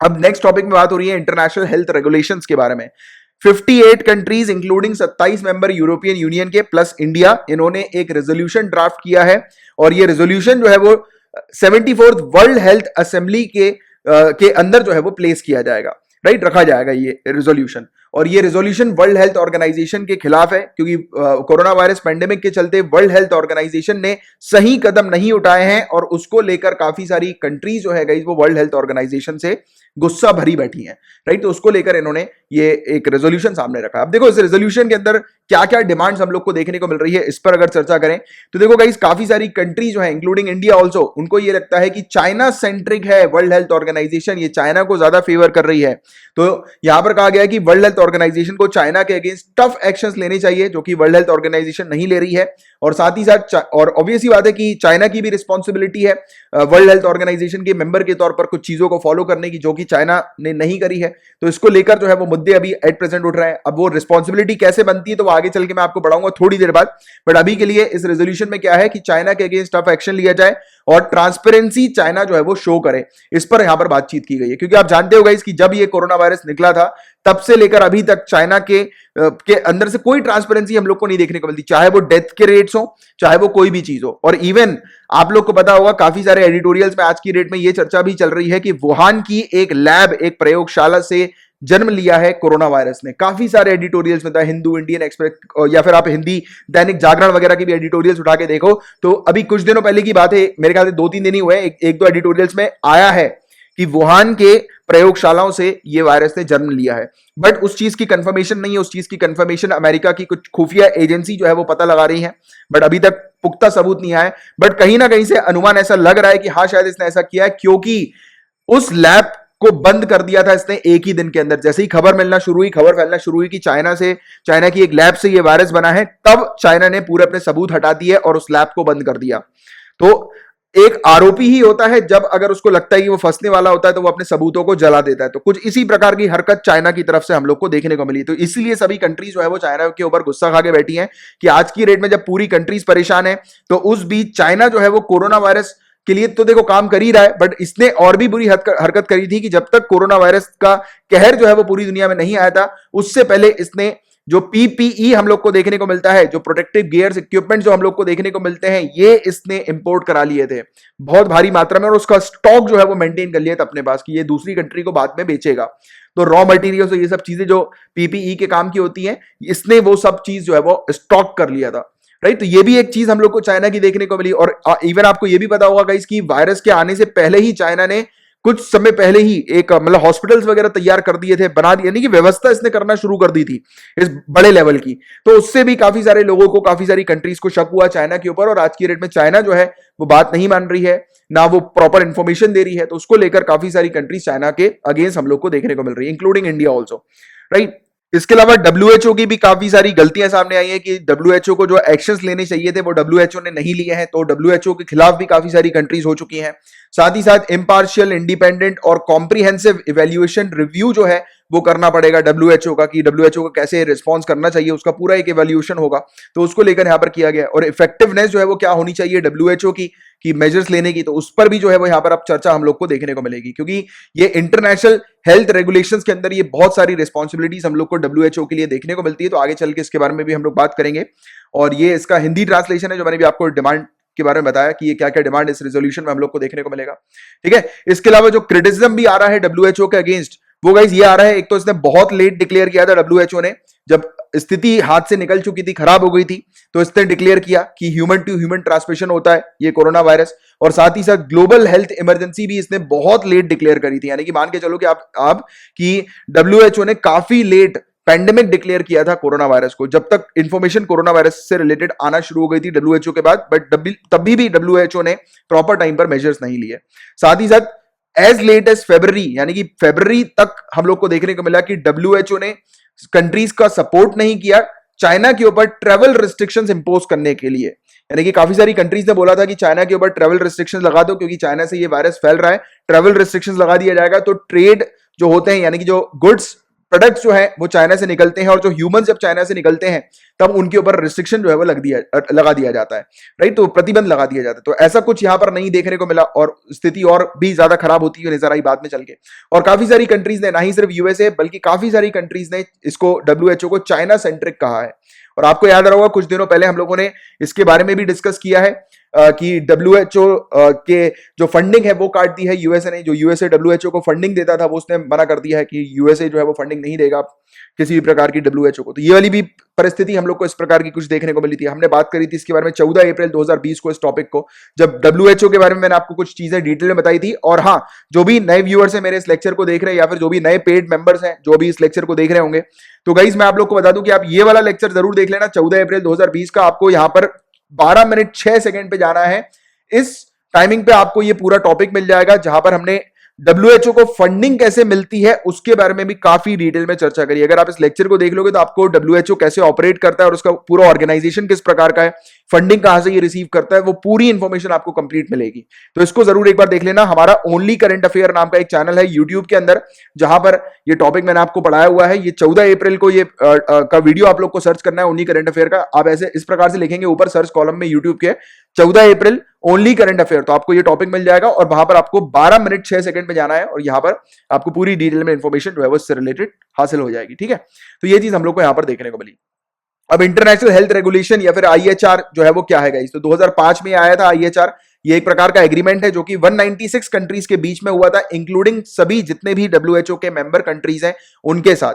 अब नेक्स्ट टॉपिक में बात हो रही है इंटरनेशनल हेल्थ रेगुलेशंस के बारे में। 58 countries including 27 member European union के प्लस इंडिया, इन्होंने एक रेजोल्यूशन ड्राफ्ट किया है और ये रेजोल्यूशन जो है वो 74th वर्ल्ड हेल्थ असेंबली के अंदर जो है वो प्लेस किया जाएगा, राइट, रखा जाएगा ये रेजोल्यूशन। और ये रेजोल्यूशन वर्ल्ड हेल्थ ऑर्गेनाइजेशन के खिलाफ है क्योंकि कोरोना वायरस पेंडेमिक के चलते वर्ल्ड हेल्थ ऑर्गेनाइजेशन ने सही कदम नहीं उठाए हैं और उसको लेकर काफी सारी कंट्रीज जो है गाइस वो वर्ल्ड हेल्थ ऑर्गेनाइजेशन से गुस्सा भरी बैठी हैं, राइट। तो उसको लेकर इन्होंने ये एक रेजोल्यूशन सामने रखा। अब देखो इस रेजोल्यूशन के अंदर क्या क्या डिमांड्स हम लोग को देखने को मिल रही है, इस पर अगर चर्चा करें तो देखो गाइस काफी सारी कंट्री जो है इंक्लूडिंग इंडिया ऑल्सो, उनको ये लगता है कि चाइना सेंट्रिक है वर्ल्ड हेल्थ ऑर्गेनाइजेशन, ये चाइना को ज्यादा फेवर कर रही है। तो यहां पर कहा गया है कि वर्ल्ड हेल्थ ऑर्गेनाइजेशन को चाइना के अगेंस्ट टफ एक्शंस लेने चाहिए जो कि वर्ल्ड हेल्थ ऑर्गेनाइजेशन नहीं ले रही है। और साथ ही साथ और ऑब्वियस ही बात है कि चाइना की भी रिस्पॉन्सिबिलिटी है वर्ल्ड हेल्थ ऑर्गेनाइजेशन के मेंबर के तौर पर कुछ चीजों को फॉलो करने की जो कि चाइना ने नहीं करी है। तो इसको लेकर जो है वो मुद्दे अभी एट प्रेजेंट उठ रहे हैं। अब वो रिस्पॉन्सिबिलिटी कैसे बनती है तो वो आगे चल के मैं आपको बढ़ाऊंगा थोड़ी देर बाद। बट अभी के लिए इस रेजोल्यूशन में क्या है कि चाइना के अगेंस्ट टफ एक्शन लिया जाए और ट्रांसपेरेंसी चाइना जो है वो शो करे, इस पर यहां पर बातचीत की गई है। क्योंकि आप जानते हो गाइस कि जब ये कोरोना वायरस निकला था तब से लेकर अभी तक चाइना के अंदर से कोई ट्रांसपेरेंसी हम लोग को नहीं देखने को मिलती, चाहे वो डेथ के रेट्स हो, चाहे वो कोई भी चीज हो। और इवन आप लोग को पता होगा काफी सारे एडिटोरियल्स में आज की डेट में ये चर्चा भी चल रही है कि वुहान की एक लैब, एक प्रयोगशाला से जन्म लिया है कोरोना वायरस ने। काफी सारे एडिटोरियल्स में था, हिंदू, इंडियन एक्सप्रेस या फिर आप हिंदी दैनिक जागरण वगैरह के भी एडिटोरियल्स उठा के देखो तो अभी कुछ दिनों पहले की बात है, मेरे ख्याल से 2-3 दिन ही हुए, एक दो एडिटोरियल्स में आया है कि वुहान के प्रयोगशालाओं से ये वायरस ने जन्म लिया है। बट उस चीज की कंफर्मेशन नहीं है, उस चीज की कंफर्मेशन अमेरिका की कुछ खुफिया एजेंसी जो है वो पता लगा रही है, बट अभी तक पुख्ता सबूत नहीं आया। बट कहीं ना कहीं से अनुमान ऐसा लग रहा है कि हाँ शायद इसने ऐसा किया है, क्योंकि उस लैब को बंद कर दिया था इसने एक ही दिन के अंदर। जैसे ही खबर मिलना शुरू हुई, खबर फैलना शुरू हुई कि चाइना की एक लैब से ये वायरस बना है, तब चाइना ने पूरे अपने सबूत हटा दिए और उस लैब को बंद कर दिया। तो एक आरोपी ही होता है जब अगर उसको लगता है कि वो फंसने वाला होता है तो वो अपने सबूतों को जला देता है। तो कुछ इसी प्रकार की हरकत चाइना की तरफ से हम लोग को देखने को मिली। तो इसीलिए सभी कंट्रीज जो है वो चाइना के ऊपर गुस्सा खा के बैठी हैं कि आज की डेट में जब पूरी कंट्रीज परेशान है, तो उस बीच चाइना जो है वो कोरोना वायरस के लिए तो देखो काम कर ही रहा है, बट इसने और भी बुरी हरकत करी थी कि जब तक कोरोना वायरस का कहर जो है वो पूरी दुनिया में नहीं आया था, उससे पहले इसने जो पीपीई हम लोग को देखने को मिलता है, जो प्रोटेक्टिव गियर्स इक्विपमेंट जो हम लोग को देखने को मिलते हैं, ये इसने इंपोर्ट करा लिए थे बहुत भारी मात्रा में, और उसका स्टॉक जो है वो मेंटेन कर लिया था अपने पास कि ये दूसरी कंट्री को बाद में बेचेगा। तो रॉ मटेरियल से ये सब चीजें जो पीपीई के काम की होती हैं, इसने वो सब चीज जो है वो स्टॉक कर लिया था, राइट। तो ये भी एक चीज हम लोग को चाइना की देखने को मिली। और इवन आपको ये भी पता होगा गाइस कि वायरस के आने से पहले ही चाइना ने कुछ समय पहले ही एक मतलब हॉस्पिटल्स वगैरह तैयार कर दिए थे, बना दिए, यानी कि व्यवस्था इसने करना शुरू कर दी थी इस बड़े लेवल की। तो उससे भी काफी सारे लोगों को, काफी सारी कंट्रीज को शक हुआ चाइना के ऊपर, और आज की डेट में चाइना जो है वो बात नहीं मान रही है, ना वो प्रॉपर इंफॉर्मेशन दे रही है। तो उसको लेकर काफी सारी कंट्रीज चाइना के अगेंस्ट हम लोग को देखने को मिल रही है, इंक्लूडिंग इंडिया ऑल्सो, राइट। इसके अलावा डब्ल्यूएचओ की भी काफी सारी गलतियां सामने आई हैं कि डब्ल्यूएचओ को जो एक्शंस लेने चाहिए थे वो डब्ल्यूएचओ ने नहीं लिए हैं। तो डब्ल्यूएचओ के खिलाफ भी काफी सारी कंट्रीज हो चुकी हैं। साथ ही साथ इम्पार्शियल, इंडिपेंडेंट और कॉम्प्रिहेंसिव इवैल्यूएशन रिव्यू जो है वो करना पड़ेगा डब्ल्यूएचओ का, कि डब्ल्यूएचओ को कैसे रिस्पॉन्स करना चाहिए, उसका पूरा एक इवैल्यूएशन होगा। तो उसको लेकर यहां पर किया गया, और इफेक्टिवनेस जो है वो क्या होनी चाहिए डब्ल्यूएचओ की मेजर्स लेने की, तो उस पर भी जो है वो यहां पर अब चर्चा हम लोग को देखने को मिलेगी, क्योंकि ये इंटरनेशनल हेल्थ रेगुलेशंस के अंदर ये बहुत सारी रिस्पॉन्सिबिलिटीज हम लोग को डब्ल्यूएचओ के लिए देखने को मिलती है। तो आगे चल के इसके बारे में भी हम लोग बात करेंगे, और ये इसका हिंदी ट्रांसलेशन है जो मैंने भी आपको डिमांड के बारे में बताया कि ये क्या क्या डिमांड इस रेजोल्यूशन में हम लोग को देखने को मिलेगा, ठीक है। इसके अलावा जो क्रिटिसिज्म भी आ रहा है डब्ल्यूएचओ के अगेंस्ट, वो गाइस ये आ रहा है, एक तो इसने बहुत लेट डिक्लेयर किया था डब्ल्यूएचओ ने, जब स्थिति हाथ से निकल चुकी थी, खराब हो गई थी, तो इसने डिक्लेयर किया कि ह्यूमन टू ह्यूमन ट्रांसमिशन होता है ये कोरोना वायरस। और साथ ही साथ ग्लोबल हेल्थ इमरजेंसी भी इसने बहुत लेट डिक्लेयर करी थी, यानी कि मान के चलो कि आप कि डब्ल्यूएचओ ने काफी लेट पैंडेमिक डिक्लेयर किया था कोरोना वायरस को, जब तक इंफॉर्मेशन कोरोना वायरस से रिलेटेड आना शुरू हो गई थी डब्ल्यूएचओ के बाद, बट तभी भी डब्ल्यूएचओ ने प्रॉपर टाइम पर मेजर्स नहीं लिए। साथ ही साथ एज लेट एज फेब्रवरी, यानी कि फरवरी तक हम लोग को देखने को मिला कि डब्ल्यूएचओ ने कंट्रीज का सपोर्ट नहीं किया चाइना के ऊपर ट्रेवल रिस्ट्रिक्शंस इंपोज करने के लिए। यानी कि काफी सारी कंट्रीज ने बोला था कि चाइना के ऊपर ट्रेवल रिस्ट्रिक्शंस लगा दो, क्योंकि चाइना से ये वायरस फैल रहा है, ट्रेवल रिस्ट्रिक्शंस लगा दिया जाएगा तो ट्रेड जो होते हैं, यानी कि जो गुड्स प्रोडक्ट्स जो है वो चाइना से निकलते हैं, और जो ह्यूमंस जब चाइना से निकलते हैं तब उनके ऊपर रिस्ट्रिक्शन जो है वो लगा दिया जाता है, राइट। तो प्रतिबंध लगा दिया जाता है। तो ऐसा कुछ यहां पर नहीं देखने को मिला, और स्थिति और भी ज्यादा खराब होती हुई नजर आई बाद में चल के। और काफी सारी कंट्रीज ने, ना ही सिर्फ यूएसए बल्कि काफी सारी कंट्रीज ने इसको डब्ल्यूएचओ को चाइना सेंट्रिक कहा है। और आपको याद रहा होगा कुछ दिनों पहले हम लोगों ने इसके बारे में भी डिस्कस किया है कि डब्ल्यूएचओ के जो फंडिंग है वो काट दी है यूएसए ने। जो यूएसए डब्ल्यूएचओ को फंडिंग देता था वो उसने मना कर दिया है कि यूएसए जो है वो फंडिंग नहीं देगा किसी भी प्रकार की डब्ल्यूएचओ को। तो ये वाली भी परिस्थिति हम लोग को इस प्रकार की कुछ देखने को मिली थी। हमने बात करी थी इसके बारे में 14 अप्रैल 2020 को, इस टॉपिक को, जब डब्ल्यूएचओ के बारे में मैंने आपको कुछ चीजें डिटेल में बताई थी। और हाँ, जो भी नए व्यूअर्स हैं मेरे इस लेक्चर को देख रहे हैं, या फिर जो भी नए पेड मेंबर्स हैं जो भी इस लेक्चर को देख रहे होंगे, तो गाइस मैं आप लोग को बता दूं कि आप ये वाला लेक्चर जरूर देख लेना 14 अप्रैल 2020 का। आपको यहां पर 12 मिनट 6 सेकंड पे जाना है। इस टाइमिंग पे आपको ये पूरा टॉपिक मिल जाएगा, जहां पर हमने डब्ल्यूएचओ को फंडिंग कैसे मिलती है उसके बारे में भी काफी डिटेल में चर्चा करी। अगर आप इस लेक्चर को देख लोगे तो आपको डब्ल्यूएचओ कैसे ऑपरेट करता है और उसका पूरा ऑर्गेनाइजेशन किस प्रकार का है, फंडिंग कहां से ये रिसीव करता है, वो पूरी इंफॉर्मेशन आपको कंप्लीट मिलेगी। तो इसको जरूर एक बार देख लेना। हमारा ओनली करंट अफेयर नाम का एक चैनल है यूट्यूब के अंदर, जहां पर ये टॉपिक मैंने आपको पढ़ाया हुआ है। ये 14 अप्रैल को ये का वीडियो आप लोग को सर्च करना है ओनली करंट अफेयर का। आप ऐसे इस प्रकार से लिखेंगे ऊपर सर्च कॉलम में यूट्यूब के 14 अप्रैल ओनली करंट अफेयर, तो आपको ये टॉपिक मिल जाएगा। और वहां पर आपको 12 मिनट 6 सेकंड में जाना है, और यहां पर आपको पूरी डिटेल में इंफॉर्मेशन जो है वो इससे रिलेटेड हासिल हो जाएगी। ठीक है, तो ये चीज हम लोग को यहां पर देखने को मिली। अब इंटरनेशनल हेल्थ रेगुलेशन या फिर आईएचआर जो है वो क्या है गाइस, तो 2005 में आया था आईएचआर। ये एक प्रकार का एग्रीमेंट है जो कि 196 कंट्रीज के बीच में हुआ था, इंक्लूडिंग सभी जितने भी डब्ल्यूएचओ के मेंबर कंट्रीज हैं उनके साथ,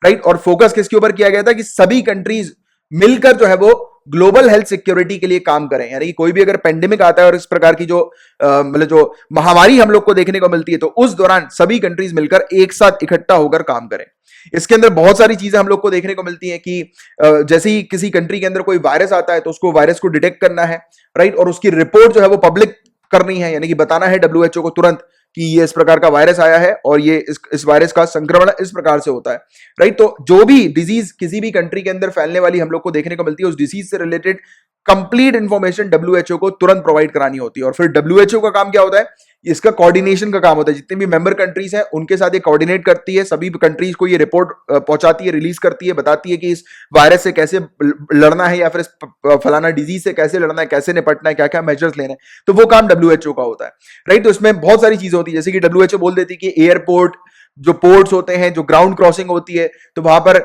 राइट। और फोकस किसके ऊपर किया गया था कि सभी कंट्रीज मिलकर जो है वो ग्लोबल हेल्थ सिक्योरिटी के लिए काम करें, यानी कि कोई भी अगर पेंडेमिक आता है और इस प्रकार की जो मतलब जो महामारी हम लोग को देखने को मिलती है, तो उस दौरान सभी कंट्रीज मिलकर एक साथ इकट्ठा होकर काम करें। इसके अंदर बहुत सारी चीजें हम लोग को देखने को मिलती हैं कि जैसे ही किसी कंट्री के अंदर कोई वायरस आता है तो उसको वायरस को डिटेक्ट करना है, राइट, और उसकी रिपोर्ट जो है वो पब्लिक करनी है, यानी कि बताना है डब्ल्यूएचओ को तुरंत कि ये इस प्रकार का वायरस आया है और ये इस वायरस का संक्रमण इस प्रकार से होता है, राइट। तो जो भी डिजीज किसी भी कंट्री के अंदर फैलने वाली हम लोग को देखने को मिलती है, उस डिजीज से रिलेटेड कंप्लीट इंफॉर्मेशन डब्ल्यूएचओ को तुरंत प्रोवाइड करानी होती है। और फिर डब्ल्यूएचओ का काम क्या होता है, इसका कोऑर्डिनेशन का काम होता है। जितने भी मेंबर कंट्रीज हैं उनके साथ ये कोऑर्डिनेट करती है, सभी कंट्रीज को ये रिपोर्ट पहुंचाती है, रिलीज करती है, बताती है कि इस वायरस से कैसे लड़ना है या फिर इस फलाना डिजीज से कैसे लड़ना है, कैसे निपटना है, क्या क्या मेजर्स लेने हैं। तो वो काम डब्ल्यूएचओ का होता है, राइट। तो इसमें बहुत सारी चीजें होती है, जैसे कि डब्ल्यूएचओ बोल देती है कि एयरपोर्ट, जो पोर्ट्स होते हैं, जो ग्राउंड क्रॉसिंग होती है, तो वहां पर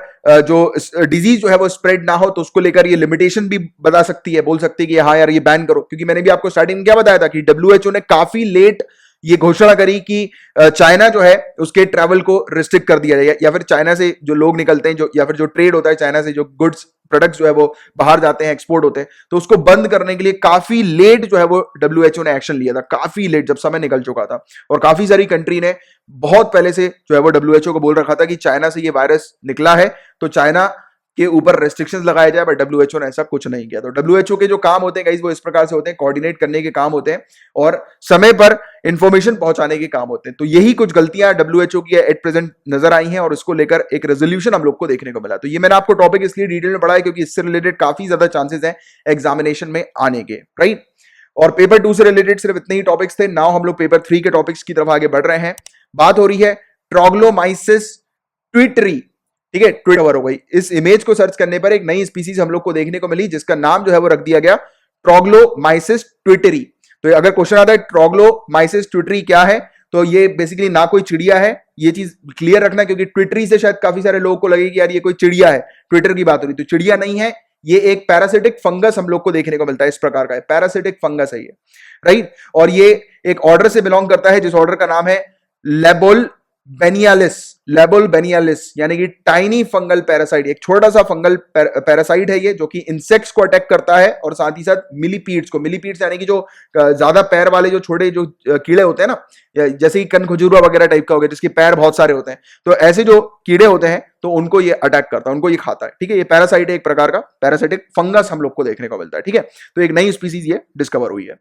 जो डिजीज जो है वो स्प्रेड ना हो, तो उसको लेकर ये लिमिटेशन भी बता सकती है, बोल सकती है कि हाँ यार ये बैन करो। क्योंकि मैंने भी आपको स्टार्टिंग में क्या बताया था कि डब्ल्यूएचओ ने काफी लेट ये घोषणा करी कि चाइना जो है उसके ट्रैवल को रिस्ट्रिक्ट कर दिया जाए, या फिर चाइना से जो लोग निकलते हैं, जो या फिर जो ट्रेड होता है चाइना से, जो गुड्स प्रोडक्ट्स जो है वो बाहर जाते हैं, एक्सपोर्ट होते हैं, तो उसको बंद करने के लिए काफी लेट जो है वो डब्ल्यूएचओ ने एक्शन लिया था, काफी लेट, जब समय निकल चुका था। और काफी सारी कंट्री ने बहुत पहले से जो है वो डब्ल्यूएचओ को बोल रखा था कि चाइना से ये वायरस निकला है तो चाइना के ऊपर रेस्ट्रिक्शंस लगाए जाए, बट डब्ल्यूएचओ ने ऐसा कुछ नहीं किया। तो डब्ल्यूएचओ के जो काम होते हैं गाइस वो इस प्रकार से होते हैं, कोऑर्डिनेट करने के काम होते हैं और समय पर इंफॉर्मेशन पहुंचाने के काम होते हैं। तो यही कुछ गलतियां डब्ल्यूएचओ की एट प्रेजेंट नजर आई हैं और इसको लेकर एक रेजोल्यूशन हम लोग को देखने को मिला। तो ये मैंने आपको टॉपिक इसलिए डिटेल में पढ़ा है क्योंकि इससे रिलेटेड काफी ज्यादा चांसेस हैं एग्जामिनेशन में आने के, राइट। और पेपर 2 से रिलेटेड सिर्फ इतने ही टॉपिक्स थे। नाउ हम लोग पेपर 3 के टॉपिक्स की तरफ आगे बढ़ रहे हैं। बात हो रही है ट्रोग्लोमाइसिस ट्विटरी, ठीक है, ट्वीट कवर हो गई। इस इमेज को सर्च करने पर एक नई स्पीसीज हम लोग को देखने को मिली जिसका नाम जो है वो रख दिया गया ट्रोग्लोमाइसिस ट्विटरी। तो अगर क्वेश्चन आता है ट्रोग्लोमाइसिस ट्विटरी क्या है, तो ये बेसिकली ना कोई चिड़िया है, ये चीज क्लियर रखना, क्योंकि ट्विटरी से शायद काफी सारे लोगों को लगे कि यार ये कोई चिड़िया है, ट्विटर की बात हो रही, तो चिड़िया नहीं है, ये एक पैरासिटिक फंगस हम लोग को देखने को मिलता है, इस प्रकार का पैरासिटिक फंगस है ये, राइट। और ये एक ऑर्डर से बिलोंग करता है जिस ऑर्डर का नाम है लेबोलबेनियालिस, लेबोलबेनियालिस, यानी कि टाइनी फंगल पैरासाइट, एक छोटा सा फंगल पैरासाइट है ये, जो कि इंसेक्ट्स को अटैक करता है और साथ ही साथ मिलीपीड्स को, मिलीपीड्स यानी कि जो ज्यादा पैर वाले जो छोटे जो कीड़े होते हैं ना, जैसे कि कनखजूरा वगैरह टाइप का हो गया जिसके पैर बहुत सारे होते हैं, तो ऐसे जो कीड़े होते हैं तो उनको ये अटैक करता है, उनको ये खाता है, ठीक है। ये पैरासाइट है, एक प्रकार का पैरासाइटिक फंगस हम लोग को देखने को मिलता है, ठीक है। तो एक नई स्पीसीज ये डिस्कवर हुई है।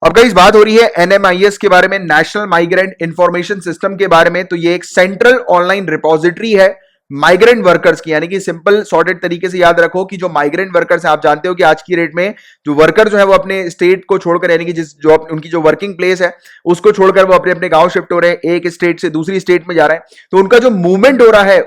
अब गाइस बात हो रही है एनएमआईएस के बारे में, नेशनल माइग्रेंट इंफॉर्मेशन सिस्टम के बारे में। तो ये एक सेंट्रल ऑनलाइन रिपोजिटरी है माइग्रेंट वर्कर्स की, यानी कि सिंपल सॉर्टेड तरीके से याद रखो कि जो माइग्रेंट वर्कर्स हैं, आप जानते हो कि आज की डेट में जो वर्कर जो है वो अपने स्टेट को छोड़कर, यानी कि जो उनकी जो वर्किंग प्लेस है उसको छोड़कर वो अपने अपने गांव शिफ्ट हो रहे हैं, एक स्टेट से दूसरी स्टेट में जा रहे हैं, तो उनका जो मूवमेंट हो रहा है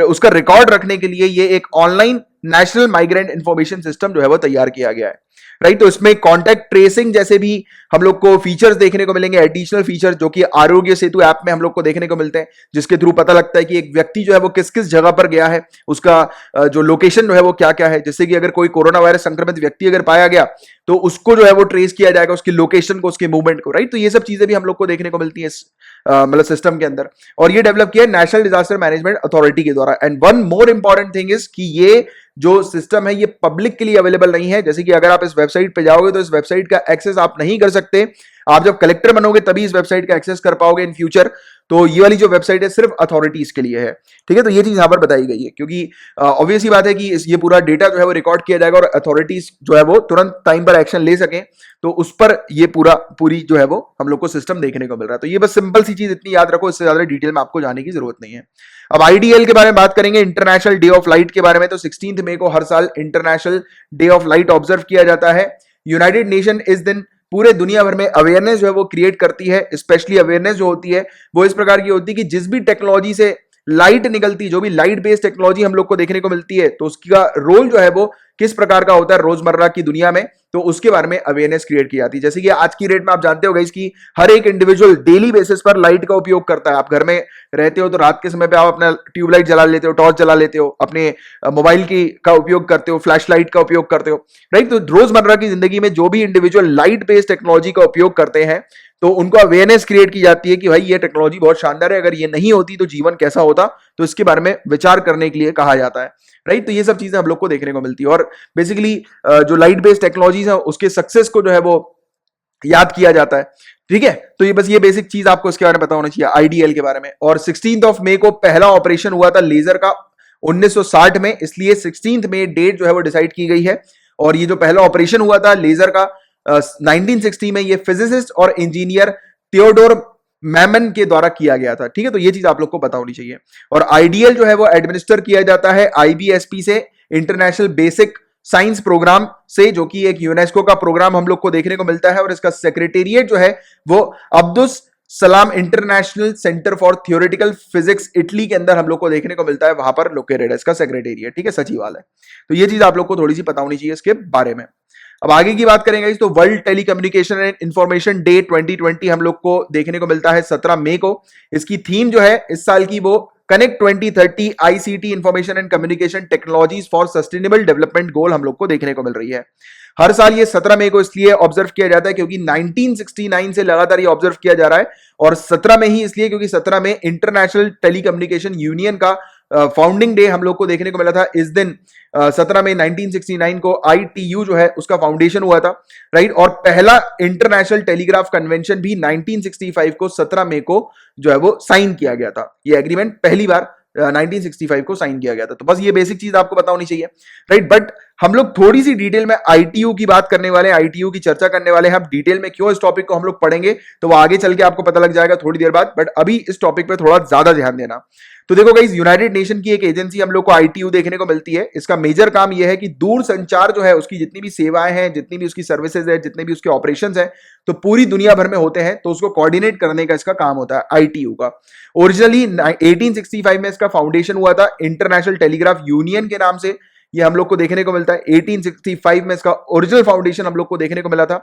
उसका रिकॉर्ड रखने के लिए ये एक online national migrant information system जो है वो तैयार किया गया है, राइट। तो इसमें कॉन्टैक्ट ट्रेसिंग जैसे भी हम लोग को फीचर्स देखने को मिलेंगे, एडिशनल फीचर जो कि आरोग्य सेतु ऐप में हम लोग को देखने को मिलते हैं, जिसके थ्रू पता लगता है कि एक व्यक्ति जो है वो किस किस जगह पर गया है, उसका जो लोकेशन जो है वो क्या क्या है। जैसे कि अगर कोई कोरोना वायरस संक्रमित व्यक्ति अगर पाया गया तो उसको जो है वो ट्रेस किया जाएगा, उसकी लोकेशन को, उसके मूवमेंट को, राइट। तो ये सब चीजें भी हम लोग को देखने को मिलती है इस मतलब सिस्टम के अंदर, और ये डेवलप किया है नेशनल डिजास्टर मैनेजमेंट अथॉरिटी के द्वारा। And one more important thing is कि ये जो सिस्टम है ये पब्लिक के लिए अवेलेबल नहीं है। जैसे कि अगर आप इस वेबसाइट पे जाओगे तो इस वेबसाइट का एक्सेस आप नहीं कर सकते, आप जब कलेक्टर बनोगे तभी इस वेबसाइट का एक्सेस कर पाओगे इन फ्यूचर। तो ये वाली जो वेबसाइट है सिर्फ अथॉरिटीज के लिए है, ठीक है। तो ये चीज यहां पर बताई गई है क्योंकि ऑब्वियस ही बात है कि ये पूरा डेटा जो है वो रिकॉर्ड किया जाएगा और अथॉरिटीज जो है वो तुरंत टाइम पर एक्शन ले सके, तो उस पर ये पूरी जो है वो हम लोग को सिस्टम देखने को मिल रहा है। तो ये बस सिंपल सी चीज इतनी याद रखो, इससे ज्यादा डिटेल में आपको जाने की जरूरत नहीं है। अब आईडीएल के बारे में बात करेंगे, इंटरनेशनल डे ऑफ लाइट के बारे में। तो 16 मई को हर साल international day of light observe किया जाता है। यूनाइटेड नेशन इस दिन पूरे दुनिया भर में अवेयरनेस जो है वो क्रिएट करती है। स्पेशली अवेयरनेस जो होती है वो इस प्रकार की होती है कि जिस भी टेक्नोलॉजी से लाइट निकलती, जो भी लाइट बेस्ड टेक्नोलॉजी हम लोग को देखने को मिलती है, तो उसका रोल जो है वो किस प्रकार का होता है रोजमर्रा की दुनिया में, तो उसके बारे में अवेयरनेस क्रिएट की जाती है। जैसे कि आज की डेट में आप जानते हो गाइस कि हर एक इंडिविजुअल डेली बेसिस पर लाइट का उपयोग करता है। आप घर में रहते हो तो रात के समय पे आप अपना ट्यूबलाइट जला लेते हो, टॉर्च जला लेते हो, अपने मोबाइल की का उपयोग करते हो, फ्लैश लाइट का उपयोग करते हो, राइट। तो रोजमर्रा की जिंदगी में जो भी इंडिविजुअल लाइट बेस्ड टेक्नोलॉजी का उपयोग करते हैं तो उनको अवेयरनेस क्रिएट की जाती है कि भाई ये टेक्नोलॉजी बहुत शानदार है, अगर ये नहीं होती तो जीवन कैसा होता, तो इसके बारे में विचार करने के लिए कहा जाता है, राइट। तो ये सब चीजें हम लोग को देखने को मिलती है। और बेसिकली जो लाइट बेस्ड टेक्नोलॉजीज है उसके सक्सेस को जो है वो याद किया जाता है, ठीक है। तो ये बस ये बेसिक चीज आपको इसके बारे में पता होना चाहिए आईडीएल के बारे में। और 16 मई को पहला ऑपरेशन हुआ था लेजर का 1960 में, इसलिए 16 मई डेट जो है वो डिसाइड की गई है। और ये जो पहला ऑपरेशन हुआ था लेजर का 1960 में, ये फिजिसिस्ट और इंजीनियर थियोडोर मैमन के द्वारा किया गया था, ठीक है। तो ये चीज आप लोग को पता होनी चाहिए। और आईडीएल जो है वो एडमिनिस्टर किया जाता है आईबीएसपी से, इंटरनेशनल बेसिक साइंस प्रोग्राम से, जो कि एक यूनेस्को का प्रोग्राम हम लोग को देखने को मिलता है। और इसका सेक्रेटेरिएट जो है वो अब्दुस सलाम international centre for theoretical physics Italy के अंदर हम लोग को देखने को मिलता है, वहां पर लोकेटेड है इसका सेक्रेटेरिएट, ठीक है, सचिवालय। तो ये चीज आप लोग को थोड़ी सी पता होनी चाहिए इसके बारे में। अब आगे की बात करेंगे तो world telecommunication and information day 2020 हम लोग को देखने को मिलता है 17 मई को। इसकी थीम जो है इस साल की वो connect 2030 ICT information and communication technologies for sustainable development goal हम लोग को देखने को मिल रही है। हर साल ये 17 मई को इसलिए ऑब्जर्व किया जाता है क्योंकि 1969 से लगातार ये ऑब्जर्व किया जा रहा है। और 17 में ही इसलिए क्योंकि 17 में इंटरनेशनल टेलीकम्युनिकेशन यूनियन का फाउंडिंग डे हम लोग को देखने को मिला था। इस दिन 17 मई 1969 को आईटीयू जो है उसका फाउंडेशन हुआ था, राइट। और पहला इंटरनेशनल टेलीग्राफ कन्वेंशन भी 1965 को 17 मई को जो है वो साइन किया गया था। ये एग्रीमेंट पहली बार 1965 को साइन किया गया था। तो बस ये बेसिक चीज आपको पता होनी चाहिए, राइट। बट हम लोग थोड़ी सी डिटेल में आईटीयू की बात करने वाले हैं, आईटीयू की चर्चा करने वाले हैं। हम डिटेल में क्यों इस टॉपिक को हम लोग पढ़ेंगे तो वो आगे चल के आपको पता लग जाएगा थोड़ी देर बाद, बट अभी इस टॉपिक पे थोड़ा ज्यादा ध्यान देना। तो देखो गाइस, यूनाइटेड नेशन की एक एजेंसी हम लोग को आईटीयू देखने को मिलती है। इसका मेजर काम यह है कि दूर संचार जो है उसकी जितनी भी सेवाएं हैं, जितनी भी उसकी सर्विसेज है, जितने भी उसके ऑपरेशंस हैं, तो पूरी दुनिया भर में होते हैं, तो उसको कोऑर्डिनेट करने का इसका काम होता है आईटीयू का। ओरिजिनली 1865 में इसका फाउंडेशन हुआ था इंटरनेशनल टेलीग्राफ यूनियन के नाम से, ये हम लोग को देखने को मिलता है। 1865 में इसका ओरिजिनल फाउंडेशन हम लोग को देखने को मिला था,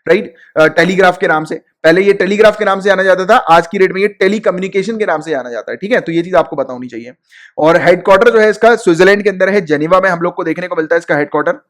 राइट, टेलीग्राफ के नाम से। पहले ये टेलीग्राफ के नाम से जाना जाता था, आज की डेट में ये टेलीकम्युनिकेशन के नाम से जाना जाता है, ठीक है। तो ये चीज आपको पता होनी चाहिए। और हेडक्वार्टर जो है इसका स्विट्जरलैंड के अंदर है, जेनेवा में हम लोग को देखने को मिलता है इसका हेडक्वार्टर।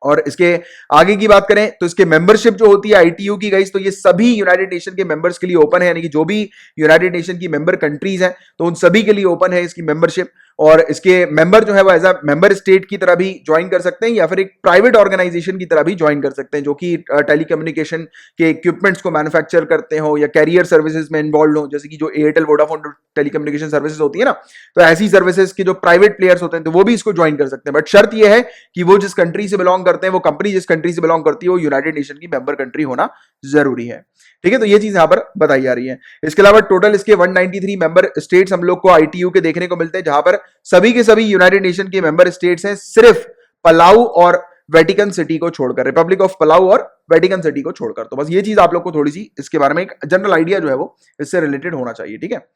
और इसके आगे की बात करें तो इसके मेंबरशिप जो होती है आईटीयू की गाइस, तो ये सभी यूनाइटेड नेशन के मेंबर्स के लिए ओपन है, यानी कि जो भी यूनाइटेड नेशन की मेंबर कंट्रीज हैं तो उन सभी के लिए ओपन है इसकी मेंबरशिप। और इसके मेंबर जो है वो एज अ मेंबर स्टेट की तरह भी ज्वाइन कर सकते हैं या फिर एक प्राइवेट ऑर्गेनाइजेशन की तरह भी ज्वाइन कर सकते हैं, जो कि टेलीकम्युनिकेशन के इक्विपमेंट्स को मैन्युफैक्चर करते हो या कैरियर सर्विसेज में इन्वॉल्व हो, जैसे कि जो एयरटेल वोडाफोन टेलीकम्युनिकेशन सर्विसेज होती है ना, तो ऐसी सर्विसेज के जो प्राइवेट प्लेयर्स होते हैं तो वो भी इसको ज्वाइन कर सकते हैं। बट शर्त यह है कि वो जिस कंट्री से बिलोंग करते हैं, वो कंपनी जिस कंट्री से बिलोंग करती है, वो यूनाइटेड नेशन की मेंबर कंट्री होना जरूरी है, ठीक है। तो ये चीज यहां पर बताई जा रही है। इसके अलावा टोटल इसके 193 मेंबर स्टेट्स हम लोग को आईटीयू के देखने को मिलते हैं, जहां पर सभी के सभी यूनाइटेड नेशन के मेंबर स्टेट्स हैं, सिर्फ पलाऊ और वेटिकन सिटी को छोड़कर, रिपब्लिक ऑफ पलाऊ और वेटिकन सिटी को छोड़कर। तो बस ये चीज आप लोग को थोड़ी सी इसके बारे में एक जनरल आइडिया जो है वो इससे रिलेटेड होना चाहिए, ठीक है।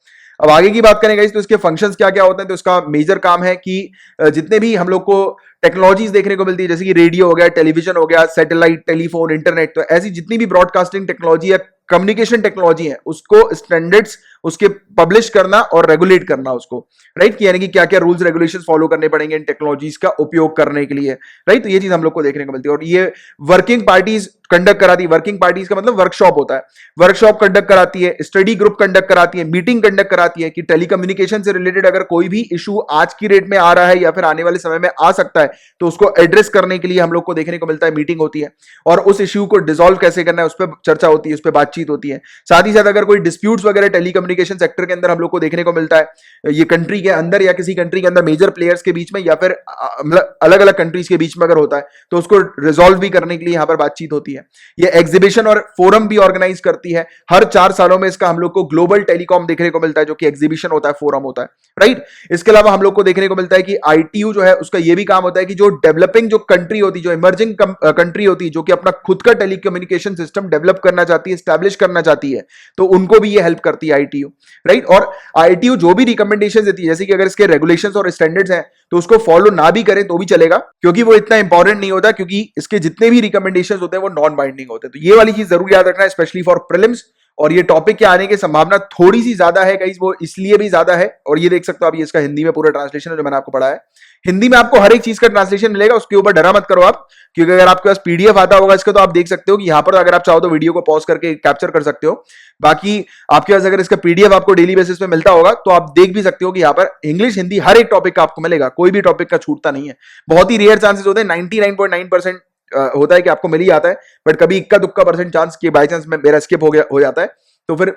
अब आगे की बात करेंगे तो इसके फंक्शंस क्या क्या होते हैं। तो इसका मेजर काम है कि जितने भी हम लोग को टेक्नोलॉजीज देखने को मिलती है, जैसे कि रेडियो हो गया, टेलीविजन हो गया, सैटेलाइट, टेलीफोन, इंटरनेट, तो ऐसी जितनी भी ब्रॉडकास्टिंग टेक्नोलॉजी या कम्युनिकेशन टेक्नोलॉजी है उसको स्टैंडर्ड्स उसके पब्लिश करना और रेगुलेट करना उसको, राइट, कि यानी कि क्या क्या रूल्स रेगुलेशंस फॉलो करने पड़ेंगे इन टेक्नोलॉजीज का उपयोग करने के लिए, राइट। तो ये चीज हम लोग को देखने को मिलती है। और ये वर्किंग पार्टीज कंडक्ट कराती है, वर्किंग पार्टीज का मतलब वर्कशॉप होता है, वर्कशॉप कंडक्ट कराती है, स्टडी ग्रुप कंडक्ट कराती है, मीटिंग कंडक्ट कराती है कि टेलीकम्युनिकेशन से रिलेटेड अगर कोई भी इशू आज की डेट में आ रहा है या फिर आने वाले समय में आ सकता है तो उसको एड्रेस करने के लिए हम लोग को देखने को मिलता है मीटिंग होती है। और उस इश्यू को डिसॉल्व कैसे करना है उस पर चर्चा होती है, उस पर बातचीत होती है। साथ ही साथ अगर कोई डिस्प्यूट्स वगैरह टेलीकम्युनिकेशन सेक्टर के अंदर हम लोग को देखने को मिलता है, ये कंट्री के अंदर या किसी कंट्री के अंदर मेजर प्लेयर्स के बीच में या फिर अलग अलग कंट्रीज के बीच में अगर होता है तो उसको रिजॉल्व भी करने के लिए यहां पर बातचीत होती है। ये एग्जीबिशन और फोरम भी ऑर्गेनाइज करती है। हर 4 सालों में इसका हम लोग को ग्लोबल टेलीकॉम देखने को मिलता है, जो कि एग्जीबिशन होता है, फोरम होता है, राइट। इसके अलावा हम लोग को देखने को मिलता है कि आईटीयू जो है उसका ये भी काम होता है कि जो डेवलपिंग जो कंट्री होती है, जो इमर्जिंग कंट्री होती है, जो कि अपना खुद का टेलीकम्युनिकेशन सिस्टम डेवलप करना चाहती है, स्टैब्लिश करना चाहती है, तो उनको भी ये हेल्प करती है आईटीयू, राइट। और आईटीयू जो भी रिकमेंडेशन देती है, जैसे कि अगर इसके रेगुलेशंस और स्टैंडर्ड्स हैं तो उसको फॉलो ना भी करें तो भी चलेगा, क्योंकि वो इतना इंपॉर्टेंट नहीं होता, क्योंकि इसके जितने भी रिकमेंडेशंस होते हैं वो नॉन बाइंडिंग होते हैं। तो ये वाली चीज जरूर याद रखना है, स्पेशली फॉर प्रीलिम्स और ये टॉपिक के आने की संभावना थोड़ी सी ज्यादा है गाइस, वो इसलिए भी ज्यादा है, और ये देख सकते हो आप, ये इसका हिंदी में पूरा ट्रांसलेशन है जो मैंने आपको पढ़ा है। हिंदी में आपको हर एक चीज का ट्रांसलेशन मिलेगा, उसके ऊपर डरा मत करो आप, क्योंकि अगर आपके पास पीडीएफ आता होगा इसका तो आप देख सकते हो कि यहाँ पर अगर आप चाहो तो वीडियो को पॉज करके कैप्चर कर सकते हो। बाकी आपके पास अगर इसका पीडीएफ आपको डेली बेसिस पे मिलता होगा तो आप देख भी सकते हो कि यहाँ पर इंग्लिश हिंदी हर एक टॉपिक का आपको मिलेगा, कोई भी टॉपिक का छूटता नहीं है। बहुत ही रेयर चांसेस होते हैं, 99.9% होता है कि आपको मिल ही आता है, बट कभी इक्का दुक्का परसेंट चांस कि बाई चांस मेरा स्किप हो जाता है तो फिर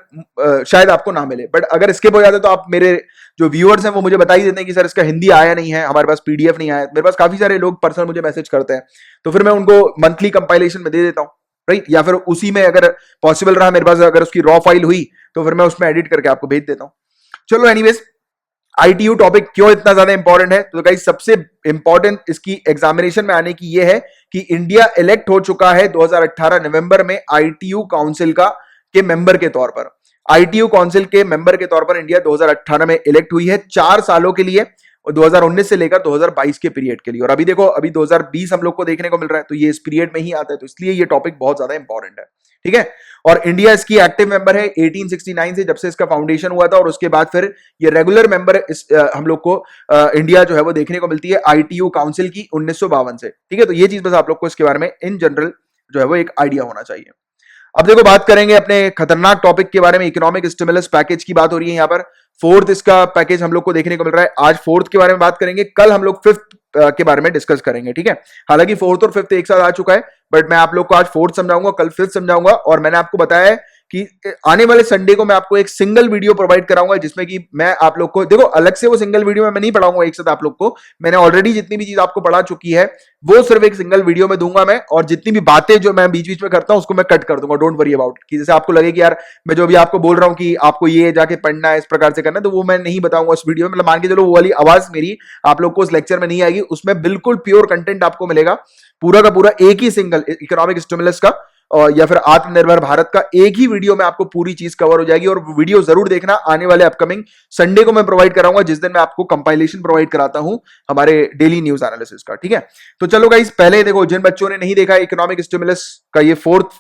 शायद आपको ना मिले। बट अगर स्किप हो जाता है तो आप, मेरे जो व्यूअर्स हैं वो मुझे बता ही देते हैं कि सर इसका हिंदी आया नहीं है, हमारे पास पीडीएफ नहीं आया। मेरे पास काफी सारे लोग पर्सनल मुझे मैसेज करते हैं, तो फिर मैं उनको मंथली कंपाइलेशन में दे देता हूँ, राइट, या फिर उसी में अगर पॉसिबल रहा मेरे पास, अगर उसकी रॉ फाइल हुई तो फिर मैं उसमें एडिट करके आपको भेज देता हूँ। चलो एनीवेज, आईटीयू टॉपिक क्यों इतना ज्यादा इंपॉर्टेंट है, तो गाइस सबसे इंपॉर्टेंट इसकी एग्जामिनेशन में आने की ये है कि इंडिया इलेक्ट हो चुका है 2018 नवंबर में आईटीयू काउंसिल के मेंबर के तौर पर। आईटीयू काउंसिल के मेंबर के तौर पर इंडिया 2018 में इलेक्ट हुई है 4 सालों के लिए, और 2019 से लेकर 2022 के पीरियड के लिए। और अभी देखो, अभी 2020 हम लोग को देखने को मिल रहा है, तो ये इस पीरियड में ही आता है, तो इसलिए ये टॉपिक बहुत ज्यादा इंपॉर्टेंट है, ठीक है। और इंडिया इसकी एक्टिव मेंबर है 1869 से, जब से इसका फाउंडेशन हुआ था, और उसके बाद फिर ये रेगुलर मेंबर हम लोग को इंडिया जो है वो देखने को मिलती है आईटीयू काउंसिल की 1952 से, ठीक है। तो ये चीज बस आप लोग को इसके बारे में इन जनरल जो है वो एक आइडिया होना चाहिए। अब देखो, बात करेंगे अपने खतरनाक टॉपिक के बारे में, इकोनॉमिक स्टिमुलस पैकेज की बात हो रही है यहाँ पर। फोर्थ इसका पैकेज हम लोग को देखने को मिल रहा है। आज फोर्थ के बारे में बात करेंगे, कल हम लोग फिफ्थ के बारे में डिस्कस करेंगे, ठीक है। हालांकि फोर्थ और फिफ्थ एक साथ आ चुका है, बट मैं आप लोग को आज फोर्थ समझाऊंगा, कल फिफ्थ समझाऊंगा। और मैंने आपको बताया है कि आने वाले संडे को मैं आपको एक सिंगल वीडियो प्रोवाइड कराऊंगा, जिसमें कि मैं आप लोग को, देखो अलग से वो सिंगल वीडियो में मैं नहीं पढ़ाऊंगा एक साथ आप लोग को, मैंने ऑलरेडी जितनी भी चीज आपको पढ़ा चुकी है वो सिर्फ एक सिंगल वीडियो में दूंगा मैं, और जितनी भी बातें जो मैं बीच बीच में करता हूं उसको मैं कट कर दूंगा, डोंट वरी अबाउट। कि जैसे आपको लगे कि यार मैं जो भी आपको बोल रहा हूं कि आपको ये जाके पढ़ना है, इस प्रकार से करना है, तो वो मैं नहीं बताऊंगा उस वीडियो में। मतलब मान के चलो वो वाली आवाज मेरी आप लोग को उस लेक्चर में नहीं आएगी, उसमें बिल्कुल प्योर कंटेंट आपको मिलेगा, पूरा का पूरा एक ही सिंगल इकोनॉमिक स्टिमुलस का या फिर आत्मनिर्भर भारत का एक ही वीडियो में आपको पूरी चीज कवर हो जाएगी। और वीडियो जरूर देखना, आने वाले अपकमिंग संडे को मैं प्रोवाइड कराऊंगा, जिस दिन मैं आपको कंपाइलेशन प्रोवाइड कराता हूं हमारे डेली न्यूज एनालिसिस का, ठीक है। तो चलो गाइस, पहले देखो, जिन बच्चों ने नहीं देखा इकोनॉमिक स्टिमुलस का ये फोर्थ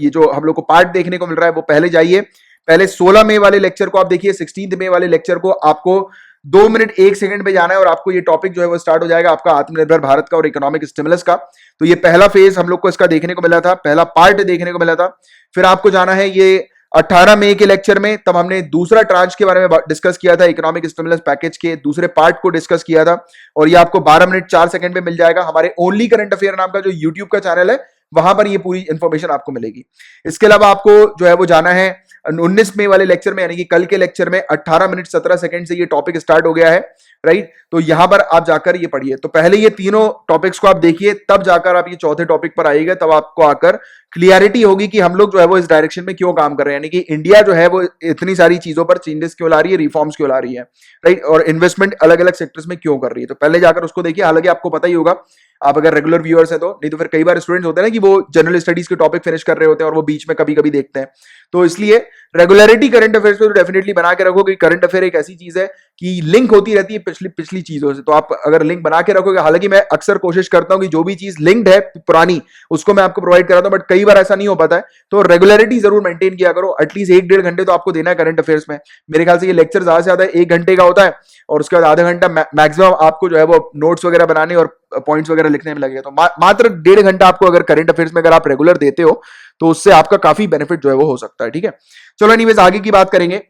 ये जो हम लोग को पार्ट देखने को मिल रहा है, वो पहले जाइए, पहले 16 मई वाले लेक्चर को आप देखिए, 16 मई वाले लेक्चर को आपको 2 मिनट 1 सेकंड पे जाना है, और आपको ये टॉपिक जो है वो स्टार्ट हो जाएगा आपका आत्मनिर्भर भारत का और इकोनॉमिक स्टिमुलस का। तो ये पहला फेज हम लोग को इसका देखने को मिला था, पहला पार्ट देखने को मिला था। फिर आपको जाना है ये 18 मई के लेक्चर में, तब हमने दूसरा ट्रांच के बारे में डिस्कस किया था, इकोनॉमिक स्टिमुलस पैकेज के दूसरे पार्ट को डिस्कस किया था, और ये आपको 12 मिनट 4 सेकंड में मिल जाएगा हमारे ओनली करंट अफेयर नाम का जो यूट्यूब का चैनल है, वहां पर ये पूरी इंफॉर्मेशन आपको मिलेगी। इसके अलावा आपको जो है वो जाना है 19 मई वाले लेक्चर में, यानी कि कल के लेक्चर में 18 मिनट 17 सेकंड से ये टॉपिक स्टार्ट हो गया है, राइट। तो यहां पर आप जाकर ये पढ़िए, तो पहले ये तीनों टॉपिक्स को आप देखिए, तब जाकर आप ये चौथे टॉपिक पर आइएगा, तब आपको आकर क्लियरिटी होगी कि हम लोग जो है वो इस डायरेक्शन में क्यों काम कर रहे हैं, यानी कि इंडिया जो है वो इतनी सारी चीजों पर चेंजेस क्यों ला रही है, रिफॉर्म्स क्यों ला रही है, राइट, और इन्वेस्टमेंट अलग अलग सेक्टर्स में क्यों कर रही है। तो पहले जाकर उसको देखिए। हालांकि आपको पता ही होगा, आप अगर रेगुलर व्यूअर्स हैं तो, नहीं तो फिर कई बार स्टूडेंट्स होते हैं ना कि वो जनरल स्टडीज के टॉपिक फिनिश कर रहे होते हैं और वो बीच में कभी कभी देखते हैं, तो इसलिए रेगुलरिटी करंट अफेयर्स में तो डेफिनेटली बना के रखो कि करंट अफेयर एक ऐसी चीज है कि लिंक होती रहती है पिछली चीजों से, तो आप अगर लिंक बना के रखोगे, हालांकि मैं अक्सर कोशिश करता हूं कि जो भी चीज लिंक्ड है पुरानी उसको मैं आपको प्रोवाइड कराता हूं, बट कई बार ऐसा नहीं हो पाता है, तो रेगुलरिटी जरूर मेंटेन किया करो। एटलीस्ट 1-1.5 घंटे तो आपको देना है करंट अफेयर्स में। मेरे ख्याल से ये लेक्चर ज्यादा से ज्यादा 1 घंटे का होता है, और उसके बाद आधा घंटा मैक्सिमम आपको जो है वो नोट्स वगैरह बनाने और पॉइंट्स वगैरह लिखने में लगेगा। तो मात्र 1.5 घंटा आपको अगर करंट अफेयर्स में अगर आप रेगुलर देते हो तो उससे आपका काफी बेनिफिट जो है वो हो सकता है, ठीक है। चलो एनीवेज, आगे की बात करेंगे।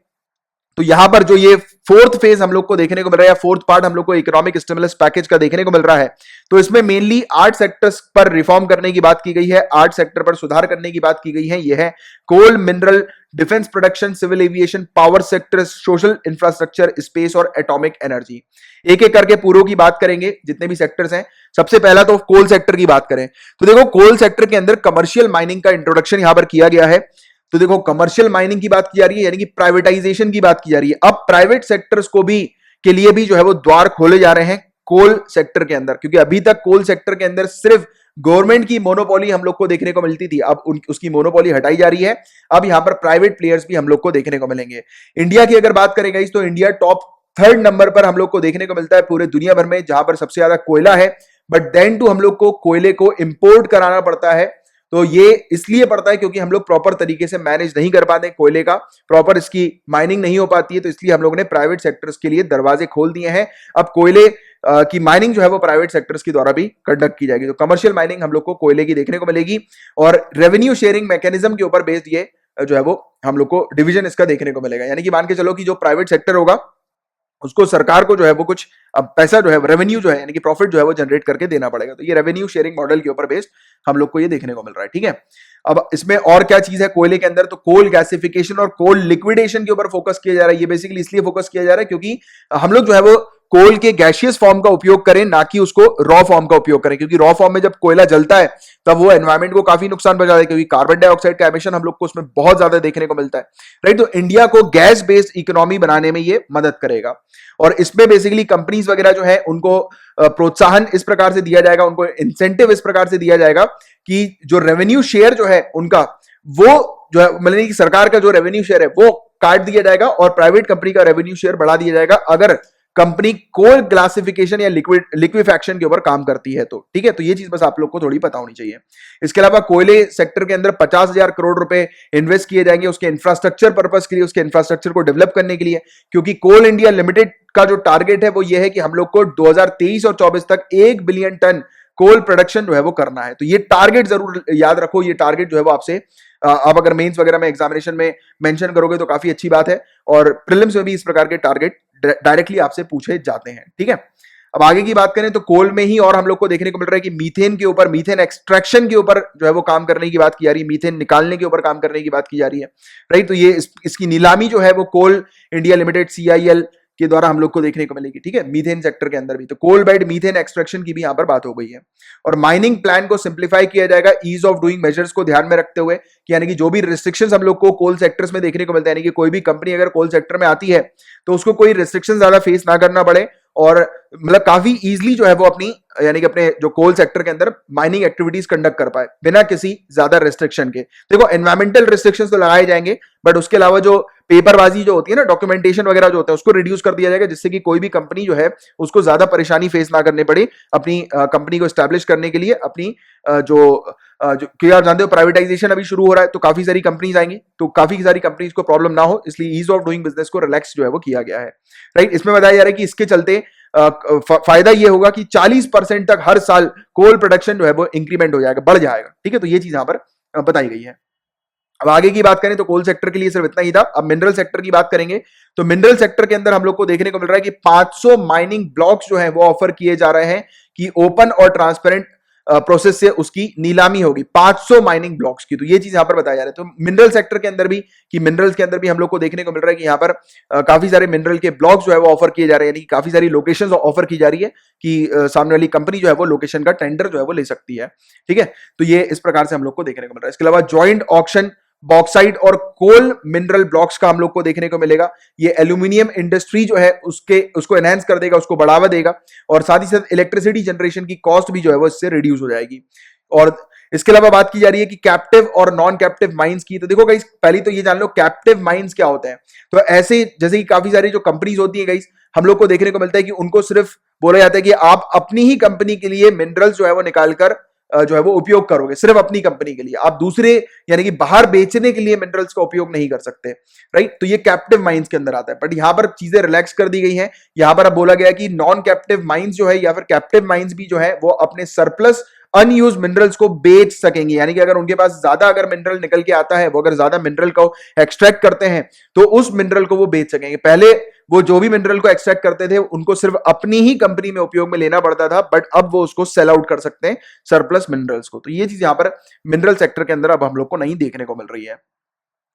तो यहां पर जो ये फोर्थ फेज हम लोग को देखने को मिल रहा है, या फोर्थ पार्ट हम लोग को इकोनॉमिक स्टिमुलस पैकेज का देखने को मिल रहा है, तो इसमें मेनली 8 सेक्टर्स पर रिफॉर्म करने की बात की गई है, 8 सेक्टर पर सुधार करने की बात की गई है। यह है coal, mineral, defence production, civil aviation, power sector, social infrastructure, space और एटॉमिक एनर्जी। एक एक करके पूरों की बात करेंगे, जितने भी सेक्टर्स हैं। सबसे पहला तो कोल सेक्टर की बात करें, तो देखो कोल सेक्टर के अंदर कमर्शियल माइनिंग का इंट्रोडक्शन यहां पर किया गया है। तो देखो, कमर्शियल माइनिंग की बात की जा रही है, यानी कि प्राइवेटाइजेशन की बात की जा रही है। अब प्राइवेट सेक्टर्स को भी के लिए भी जो है वो द्वार खोले जा रहे हैं कोल सेक्टर के अंदर, क्योंकि अभी तक कोल सेक्टर के अंदर सिर्फ गवर्नमेंट की मोनोपोली हम लोग को देखने को मिलती थी, अब उसकी मोनोपोली हटाई जा रही है। अब यहां पर प्राइवेट प्लेयर्स भी हम लोग को देखने को मिलेंगे। इंडिया की अगर बात करें गाइस, तो इंडिया टॉप 3rd नंबर पर हम लोग को देखने को मिलता है पूरे दुनिया भर में, जहां पर सबसे ज्यादा कोयला है, बट देन टू हम लोग को कोयले को इंपोर्ट कराना पड़ता है। तो ये इसलिए पड़ता है क्योंकि हम लोग प्रॉपर तरीके से मैनेज नहीं कर पाते कोयले का, प्रॉपर इसकी माइनिंग नहीं हो पाती है, तो इसलिए हम लोगों ने प्राइवेट सेक्टर्स के लिए दरवाजे खोल दिए हैं। अब कोयले की माइनिंग जो है वो प्राइवेट सेक्टर्स के द्वारा भी कंडक्ट की जाएगी, तो कमर्शियल माइनिंग हम लोग को कोयले की देखने को मिलेगी। और रेवेन्यू शेयरिंग मैकेनिज्म के ऊपर बेस्ड ये जो है वो हम लोग को डिवीजन इसका देखने को मिलेगा। यानी कि मान के चलो कि जो प्राइवेट सेक्टर होगा उसको सरकार को जो है वो कुछ पैसा जो है रेवेन्यू जो है यानी कि प्रॉफिट जो है वो जनरेट करके देना पड़ेगा, तो ये रेवेन्यू शेयरिंग मॉडल के ऊपर बेस्ड हम लोग को ये देखने को मिल रहा है। ठीक है, अब इसमें और क्या चीज है कोयले के अंदर, तो कोल गैसिफिकेशन और कोल लिक्विडेशन के ऊपर फोकस किया जा रहा है। ये बेसिकली इसलिए फोकस किया जा रहा है क्योंकि हम लोग जो है वो कोल के गैशियस फॉर्म का उपयोग करें, ना कि उसको रॉ फॉर्म का उपयोग करें, क्योंकि रॉ फॉर्म में जब कोयला जलता है तब वो एनवायरमेंट को काफी नुकसान पहुंचाता है, क्योंकि कार्बन डाइऑक्साइड का एमिशन हम लोग को उसमें बहुत ज्यादा देखने को मिलता है, राइट। तो इंडिया को गैस बेस्ड इकोनॉमी बनाने में ये मदद करेगा, और इसमें बेसिकली कंपनीज वगैरह जो है उनको प्रोत्साहन इस प्रकार से दिया जाएगा, उनको इंसेंटिव इस प्रकार से दिया जाएगा कि जो रेवेन्यू शेयर जो है उनका, वो जो है मतलब कि सरकार का जो रेवेन्यू शेयर है वो काट दिया जाएगा और प्राइवेट कंपनी का रेवेन्यू शेयर बढ़ा दिया जाएगा अगर कंपनी कोल ग्लासिफिकेशन या लिक्विफैक्शन के ऊपर काम करती है तो। ठीक है, तो ये चीज बस आप लोग को थोड़ी पता होनी चाहिए। इसके अलावा कोयले सेक्टर के अंदर 50,000 करोड़ रुपए इन्वेस्ट किए जाएंगे उसके इंफ्रास्ट्रक्चर पर्पस के लिए, उसके इंफ्रास्ट्रक्चर को डेवलप करने के लिए, क्योंकि कोल इंडिया लिमिटेड का जो टारगेट है वो ये है कि हम लोग को 2023 और 24 तक 1 बिलियन टन कोल प्रोडक्शन जो है वो करना है। तो ये टारगेट जरूर याद रखो, ये टारगेट जो है वो आपसे आप अगर मेंस वगैरह में एग्जामिनेशन में मेंशन करोगे तो काफी अच्छी बात है, और प्रीलिम्स में भी इस प्रकार के टारगेट डायरेक्टली आपसे पूछे जाते हैं। ठीक है, अब आगे की बात करें तो कोल में ही और हम लोग को देखने को मिल रहा है कि मीथेन के ऊपर, मीथेन एक्सट्रैक्शन के ऊपर जो है वो काम करने की बात की जा रही है, मीथेन निकालने के ऊपर काम करने की बात की जा रही है, राइट। तो ये इसकी नीलामी जो है वो कोल इंडिया लिमिटेड CIL के द्वारा हम लोग को देखने को मिलेगी। ठीक है, मीथेन सेक्टर के अंदर भी तो कोल बेड मीथेन एक्सट्रैक्शन की भी यहां पर बात हो गई है। और माइनिंग प्लान को सिंप्लीफाई किया जाएगा ईज ऑफ डूइंग मेजर्स को ध्यान में रखते हुए, कि यानी कि जो भी रिस्ट्रिक्शंस हम लोग को कोल सेक्टर्स में देखने को मिलता है, यानी कि कोई भी कंपनी अगर कोल सेक्टर में आती है तो उसको कोई रिस्ट्रिक्शन ज्यादा फेस ना करना पड़े, और मतलब काफी इजीली जो है वो अपनी यानी कि अपने जो कोल सेक्टर के अंदर माइनिंग एक्टिविटीज कंडक्ट कर पाए बिना किसी ज्यादा रिस्ट्रिक्शन के। देखो एनवायरमेंटल रिस्ट्रिक्शंस तो लगाए जाएंगे, बट उसके अलावा जो पेपरबाजी जो होती है ना, डॉक्यूमेंटेशन वगैरह जो होता है, उसको रिड्यूस कर दिया जाएगा, जिससे कि कोई भी कंपनी जो है उसको ज्यादा परेशानी फेस ना करने पड़े अपनी कंपनी को स्टैब्लिश करने के लिए। अपनी क्योंकि आप जानते हो प्राइवेटाइजेशन अभी शुरू हो रहा है, तो काफी सारी कंपनीज आएंगी, तो काफी सारी कंपनीज को प्रॉब्लम ना हो, इसलिए ईज ऑफ डूइंग बिजनेस को रिलैक्स जो है वो किया गया है, राइट। इसमें बताया जा रहा है कि इसके चलते फायदा ये होगा कि 40% तक हर साल कोल प्रोडक्शन जो है वो इंक्रीमेंट हो जाएगा, बढ़ जाएगा। ठीक है, तो ये चीज यहां पर बताई गई है। अब आगे की बात करें तो कोल सेक्टर के लिए सिर्फ इतना ही था। अब मिनरल सेक्टर की बात करेंगे तो मिनरल सेक्टर के अंदर हम लोग को देखने को मिल रहा है कि 500 माइनिंग ब्लॉक्स जो है वो ऑफर किए जा रहे हैं कि ओपन और ट्रांसपेरेंट प्रोसेस से उसकी नीलामी होगी 500 माइनिंग ब्लॉक्स की। तो ये चीज यहां पर बताया जा रहा है। तो मिनरल सेक्टर के अंदर भी, कि मिनरल्स के अंदर भी हम लोग को देखने को मिल रहा है कि यहां पर काफी सारे मिनरल के ब्लॉक्स जो है वो ऑफर किए जा रहे हैं, यानी काफी सारी लोकेशंस ऑफर की जा रही है कि सामने वाली कंपनी जो है वो लोकेशन का टेंडर जो है वो ले सकती है। ठीक है, तो ये इस प्रकार से हम लोग को देखने को मिल रहा है। इसके अलावा ज्वाइंट ऑक्शन बॉक्साइट और कोल मिनरल ब्लॉक्स का हम लोग को देखने को मिलेगा। ये एल्यूमिनियम इंडस्ट्री जो है उसको एनहांस कर देगा, उसको बढ़ावा देगा, और साथ ही साथ इलेक्ट्रिसिटी जनरेशन की कॉस्ट भी जो है वो इससे रिड्यूस हो जाएगी। और इसके अलावा बात की जा रही है कि कैप्टिव और नॉन कैप्टिव माइंस की। तो देखो गाइस, पहले तो ये जान लो कैप्टिव माइंस क्या होते हैं। तो ऐसे जैसे कि काफी सारी जो कंपनीज होती है गाइस, हम लोग को देखने को मिलता है कि उनको सिर्फ बोला जाता है कि आप अपनी ही कंपनी के लिए मिनरल्स जो है वो निकालकर जो है वो उपयोग करोगे, सिर्फ अपनी कंपनी के लिए, आप दूसरे यानी कि बाहर बेचने के लिए मिनरल्स का उपयोग नहीं कर सकते, राइट। तो ये कैप्टिव माइंस के अंदर आता है, बट यहां पर चीजें रिलैक्स कर दी गई हैं। यहां पर अब बोला गया कि नॉन कैप्टिव माइंस जो है या फिर कैप्टिव माइंस भी जो है वो अपने सरप्लस अनयूज मिनरल्स को बेच सकेंगे, यानी कि अगर उनके पास ज्यादा अगर मिनरल निकल के आता है, वो अगर ज्यादा मिनरल को एक्सट्रैक्ट करते हैं तो उस मिनरल को वो बेच सकेंगे। पहले वो जो भी मिनरल को एक्सट्रैक्ट करते थे उनको सिर्फ अपनी ही कंपनी में उपयोग में लेना पड़ता था, बट अब वो उसको सेल आउट कर सकते हैं सरप्लस मिनरल्स को। तो ये चीज यहां पर मिनरल सेक्टर के अंदर अब हम लोग को नहीं देखने को मिल रही है।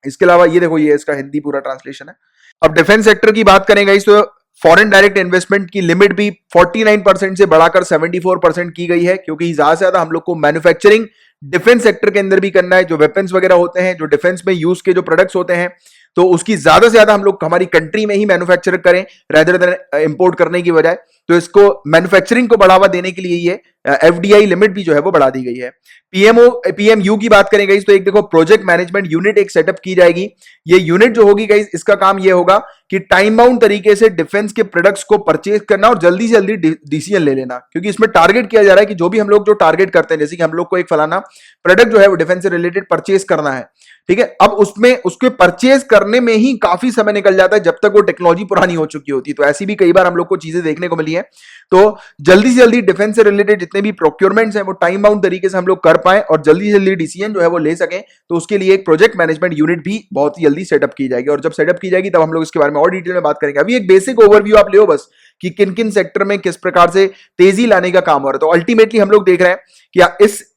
इसके अलावा ये देखो, ये इसका हिंदी पूरा ट्रांसलेशन है। अब डिफेंस सेक्टर की बात करेंगे तो फॉरेन डायरेक्ट इन्वेस्टमेंट की लिमिट भी 49% से बढ़ाकर 74% की गई है, क्योंकि ज्यादा से ज्यादा हम लोग को मैन्युफैक्चरिंग डिफेंस सेक्टर के अंदर भी करना है। जो वेपन्स वगैरह होते हैं, जो डिफेंस में यूज के जो प्रोडक्ट्स होते हैं, तो उसकी ज्यादा से ज्यादा हम लोग हमारी कंट्री में ही मैन्युफैक्चर करें रेदर देन इंपोर्ट करने की बजाय। तो इसको मैन्युफैक्चरिंग को बढ़ावा देने के लिए ये एफडीआई लिमिट भी जो है वो बढ़ा दी गई है। पीएमयू की बात करें गाइस, तो एक देखो प्रोजेक्ट मैनेजमेंट यूनिट एक सेटअप की जाएगी। ये यूनिट जो होगी गाइस, इसका काम ये होगा कि टाइम बाउंड तरीके से डिफेंस के प्रोडक्ट्स को परचेज करना और जल्दी से जल्दी डिसीजन ले लेना, क्योंकि इसमें टारगेट किया जा रहा है कि जो भी हम लोग जो टारगेट करते हैं, जैसे कि हम लोग को एक फलाना प्रोडक्ट जो है वो डिफेंस से रिलेटेड परचेज करना है, ठीक है। अब उसमें उसके परचेज करने में ही काफी समय निकल जाता है जब तक वो टेक्नोलॉजी पुरानी हो चुकी होती है। तो ऐसी भी कई बार हम लोग को चीजें देखने को मिली है। तो जल्दी से जल्दी डिफेंस से रिलेटेड जितने भी प्रोक्योरमेंट्स हैं वो टाइम बाउंड तरीके से हम लोग कर पाए और जल्दी से जल्दी डिसीजन जो है वो ले सकें, तो उसके लिए एक प्रोजेक्ट मैनेजमेंट यूनिट भी बहुत ही जल्दी सेटअप की जाएगी। और जब सेटअप की जाएगी तब हम लोग इसके बारे में और डिटेल में बात करेंगे। अभी एक बेसिक ओवरव्यू आप ले बस कि किन किन सेक्टर में किस प्रकार से तेजी लाने का काम हो रहा है। तो अल्टीमेटली हम लोग देख रहे हैं कि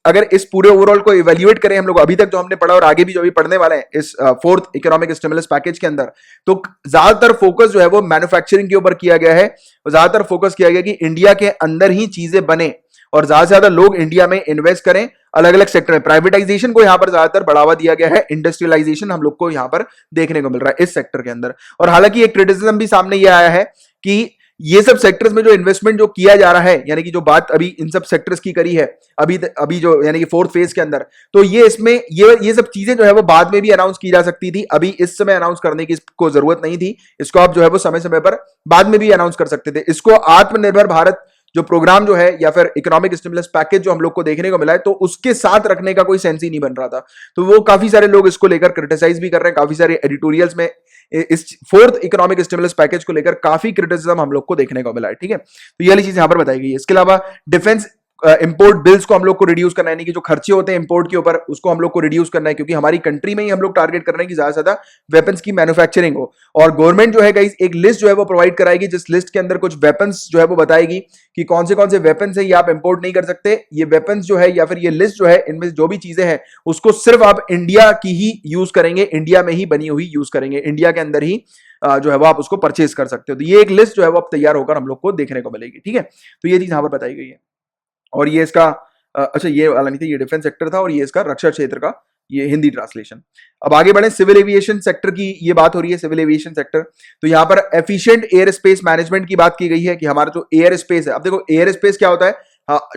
अगर इस पूरे ओवरऑल को इवेल्युएट करें हम लोग, अभी तक जो हमने पढ़ा और आगे भी जो अभी पढ़ने वाले हैं इस फोर्थ इकोनॉमिक स्टिमुलस पैकेज के अंदर, तो ज्यादातर फोकस जो है वो मैन्युफैक्चरिंग के ऊपर किया गया है। ज्यादातर फोकस किया गया कि इंडिया के अंदर ही चीजें बने और ज्यादा से ज्यादा लोग इंडिया में इन्वेस्ट करें अलग अलग सेक्टर में। प्राइवेटाइजेशन को यहां पर ज्यादातर बढ़ावा दिया गया है, इंडस्ट्रियलाइजेशन हम लोग को यहां पर देखने को मिल रहा है इस सेक्टर के अंदर। और हालांकि एक क्रिटिसिज्म भी सामने ये आया है कि ये सब सेक्टर्स में जो इन्वेस्टमेंट जो किया जा रहा है, यानी कि जो बात अभी इन सब सेक्टर्स की करी है अभी जो यानी कि फोर्थ फेज के अंदर, तो ये इसमें ये सब चीजें जो है वो बाद में भी अनाउंस की जा सकती थी। अभी इस समय अनाउंस करने की इसको जरूरत नहीं थी। इसको आप जो है वो समय समय पर बाद में भी अनाउंस कर सकते थे। इसको आत्मनिर्भर भारत जो प्रोग्राम जो है या फिर इकोनॉमिक स्टिमुलस पैकेज जो हम लोग को देखने को मिला है, तो उसके साथ रखने का कोई सेंस ही नहीं बन रहा था। तो वो काफी सारे लोग इसको लेकर क्रिटिसाइज भी कर रहे हैं। काफी सारे एडिटोरियल्स में इस फोर्थ इकोनॉमिक स्टिमुलस पैकेज को लेकर काफी क्रिटिसिज्म हम लोग को देखने को मिला है, ठीक है। तो ये वाली चीज यहां पर बताई गई है। इसके अलावा डिफेंस इंपोर्ट बिल्स को हम लोग को रिड्यूस करना है, यानी कि जो खर्चे होते हैं इंपोर्ट के ऊपर उसको हम लोग को रिड्यूस करना है, क्योंकि हमारी कंट्री में ही हम लोग टारगेट कर रहे हैं कि ज्यादा से ज्यादा वेपन्स की मैन्युफैक्चरिंग हो। और गवर्नमेंट जो है गाइस एक लिस्ट जो है वो प्रोवाइड कराएगी, जिस लिस्ट के अंदर कुछ वेपन्स जो है वो बताएगी कि कौन से वेपन्स है ये आप इंपोर्ट नहीं कर सकते। ये वेपन्स जो है या फिर ये लिस्ट जो है, इनमें जो भी चीजें हैं उसको सिर्फ आप इंडिया की ही यूज करेंगे, इंडिया में ही बनी हुई यूज करेंगे, इंडिया के अंदर ही जो है वो आप उसको परचेज कर सकते हो। तो ये एक लिस्ट जो है वो अब तैयार होकर हम लोग को देखने को मिलेगी, ठीक है। तो ये चीज यहां पर बताई गई है। और ये इसका अच्छा ये वाला नहीं था, ये डिफेंस सेक्टर था और ये इसका रक्षा क्षेत्र का ये हिंदी ट्रांसलेशन। अब आगे बढ़े, सिविल एविएशन सेक्टर की ये बात हो रही है। सिविल एविएशन सेक्टर, तो यहां पर एफिशिएंट एयर स्पेस मैनेजमेंट की बात की गई है कि हमारा जो एयर स्पेस है, अब देखो एयर स्पेस क्या होता है,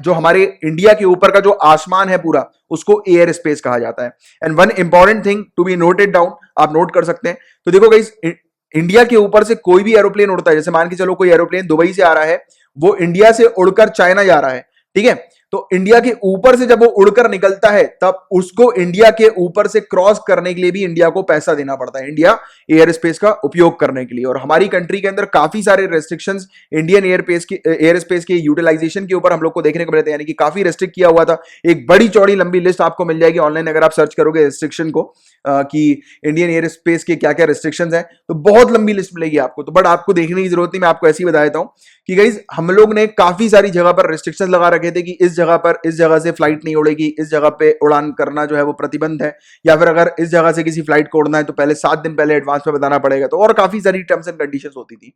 जो हमारे इंडिया के ऊपर का जो आसमान है पूरा, उसको एयर स्पेस कहा जाता है। And one important thing to be noted down, आप नोट कर सकते हैं। तो देखो गाइस, इंडिया के ऊपर से कोई भी एरोप्लेन उड़ता है, जैसे मान के चलो कोई एरोप्लेन दुबई से आ रहा है, वो इंडिया से उड़कर चाइना जा रहा है, ठीक है। तो इंडिया के ऊपर से जब वो उड़कर निकलता है, तब उसको इंडिया के ऊपर से क्रॉस करने के लिए भी इंडिया को पैसा देना पड़ता है, इंडिया एयर स्पेस का उपयोग करने के लिए। और हमारी कंट्री के अंदर काफी सारे रेस्ट्रिक्शंस इंडियन एयर स्पेस के यूटिलाइजेशन के ऊपर हम लोग को देखने को मिलते हैं, यानी कि काफी रेस्ट्रिक्ट किया हुआ था। एक बड़ी चौड़ी लंबी लिस्ट आपको मिल जाएगी ऑनलाइन अगर आप सर्च करोगे रेस्ट्रिक्शन को, कि इंडियन एयर स्पेस के क्या क्या रेस्ट्रिक्शंस हैं, तो बहुत लंबी लिस्ट मिलेगी आपको। तो बट आपको देखने की जरूरत नहीं, मैं आपको ऐसे ही बता देता हूं कि गाइस हम लोग ने काफी सारी जगह पर रेस्ट्रिक्शंस लगा रखे थे कि इस जगह पर इस जगह से फ्लाइट नहीं उड़ेगी, इस जगह पे उड़ान करना जो है वो प्रतिबंध है, या फिर अगर इस जगह से किसी फ्लाइट को उड़ना है तो पहले 7 दिन पहले एडवांस में बताना पड़ेगा। तो और काफी सारी टर्म्स एंड कंडीशंस होती थी।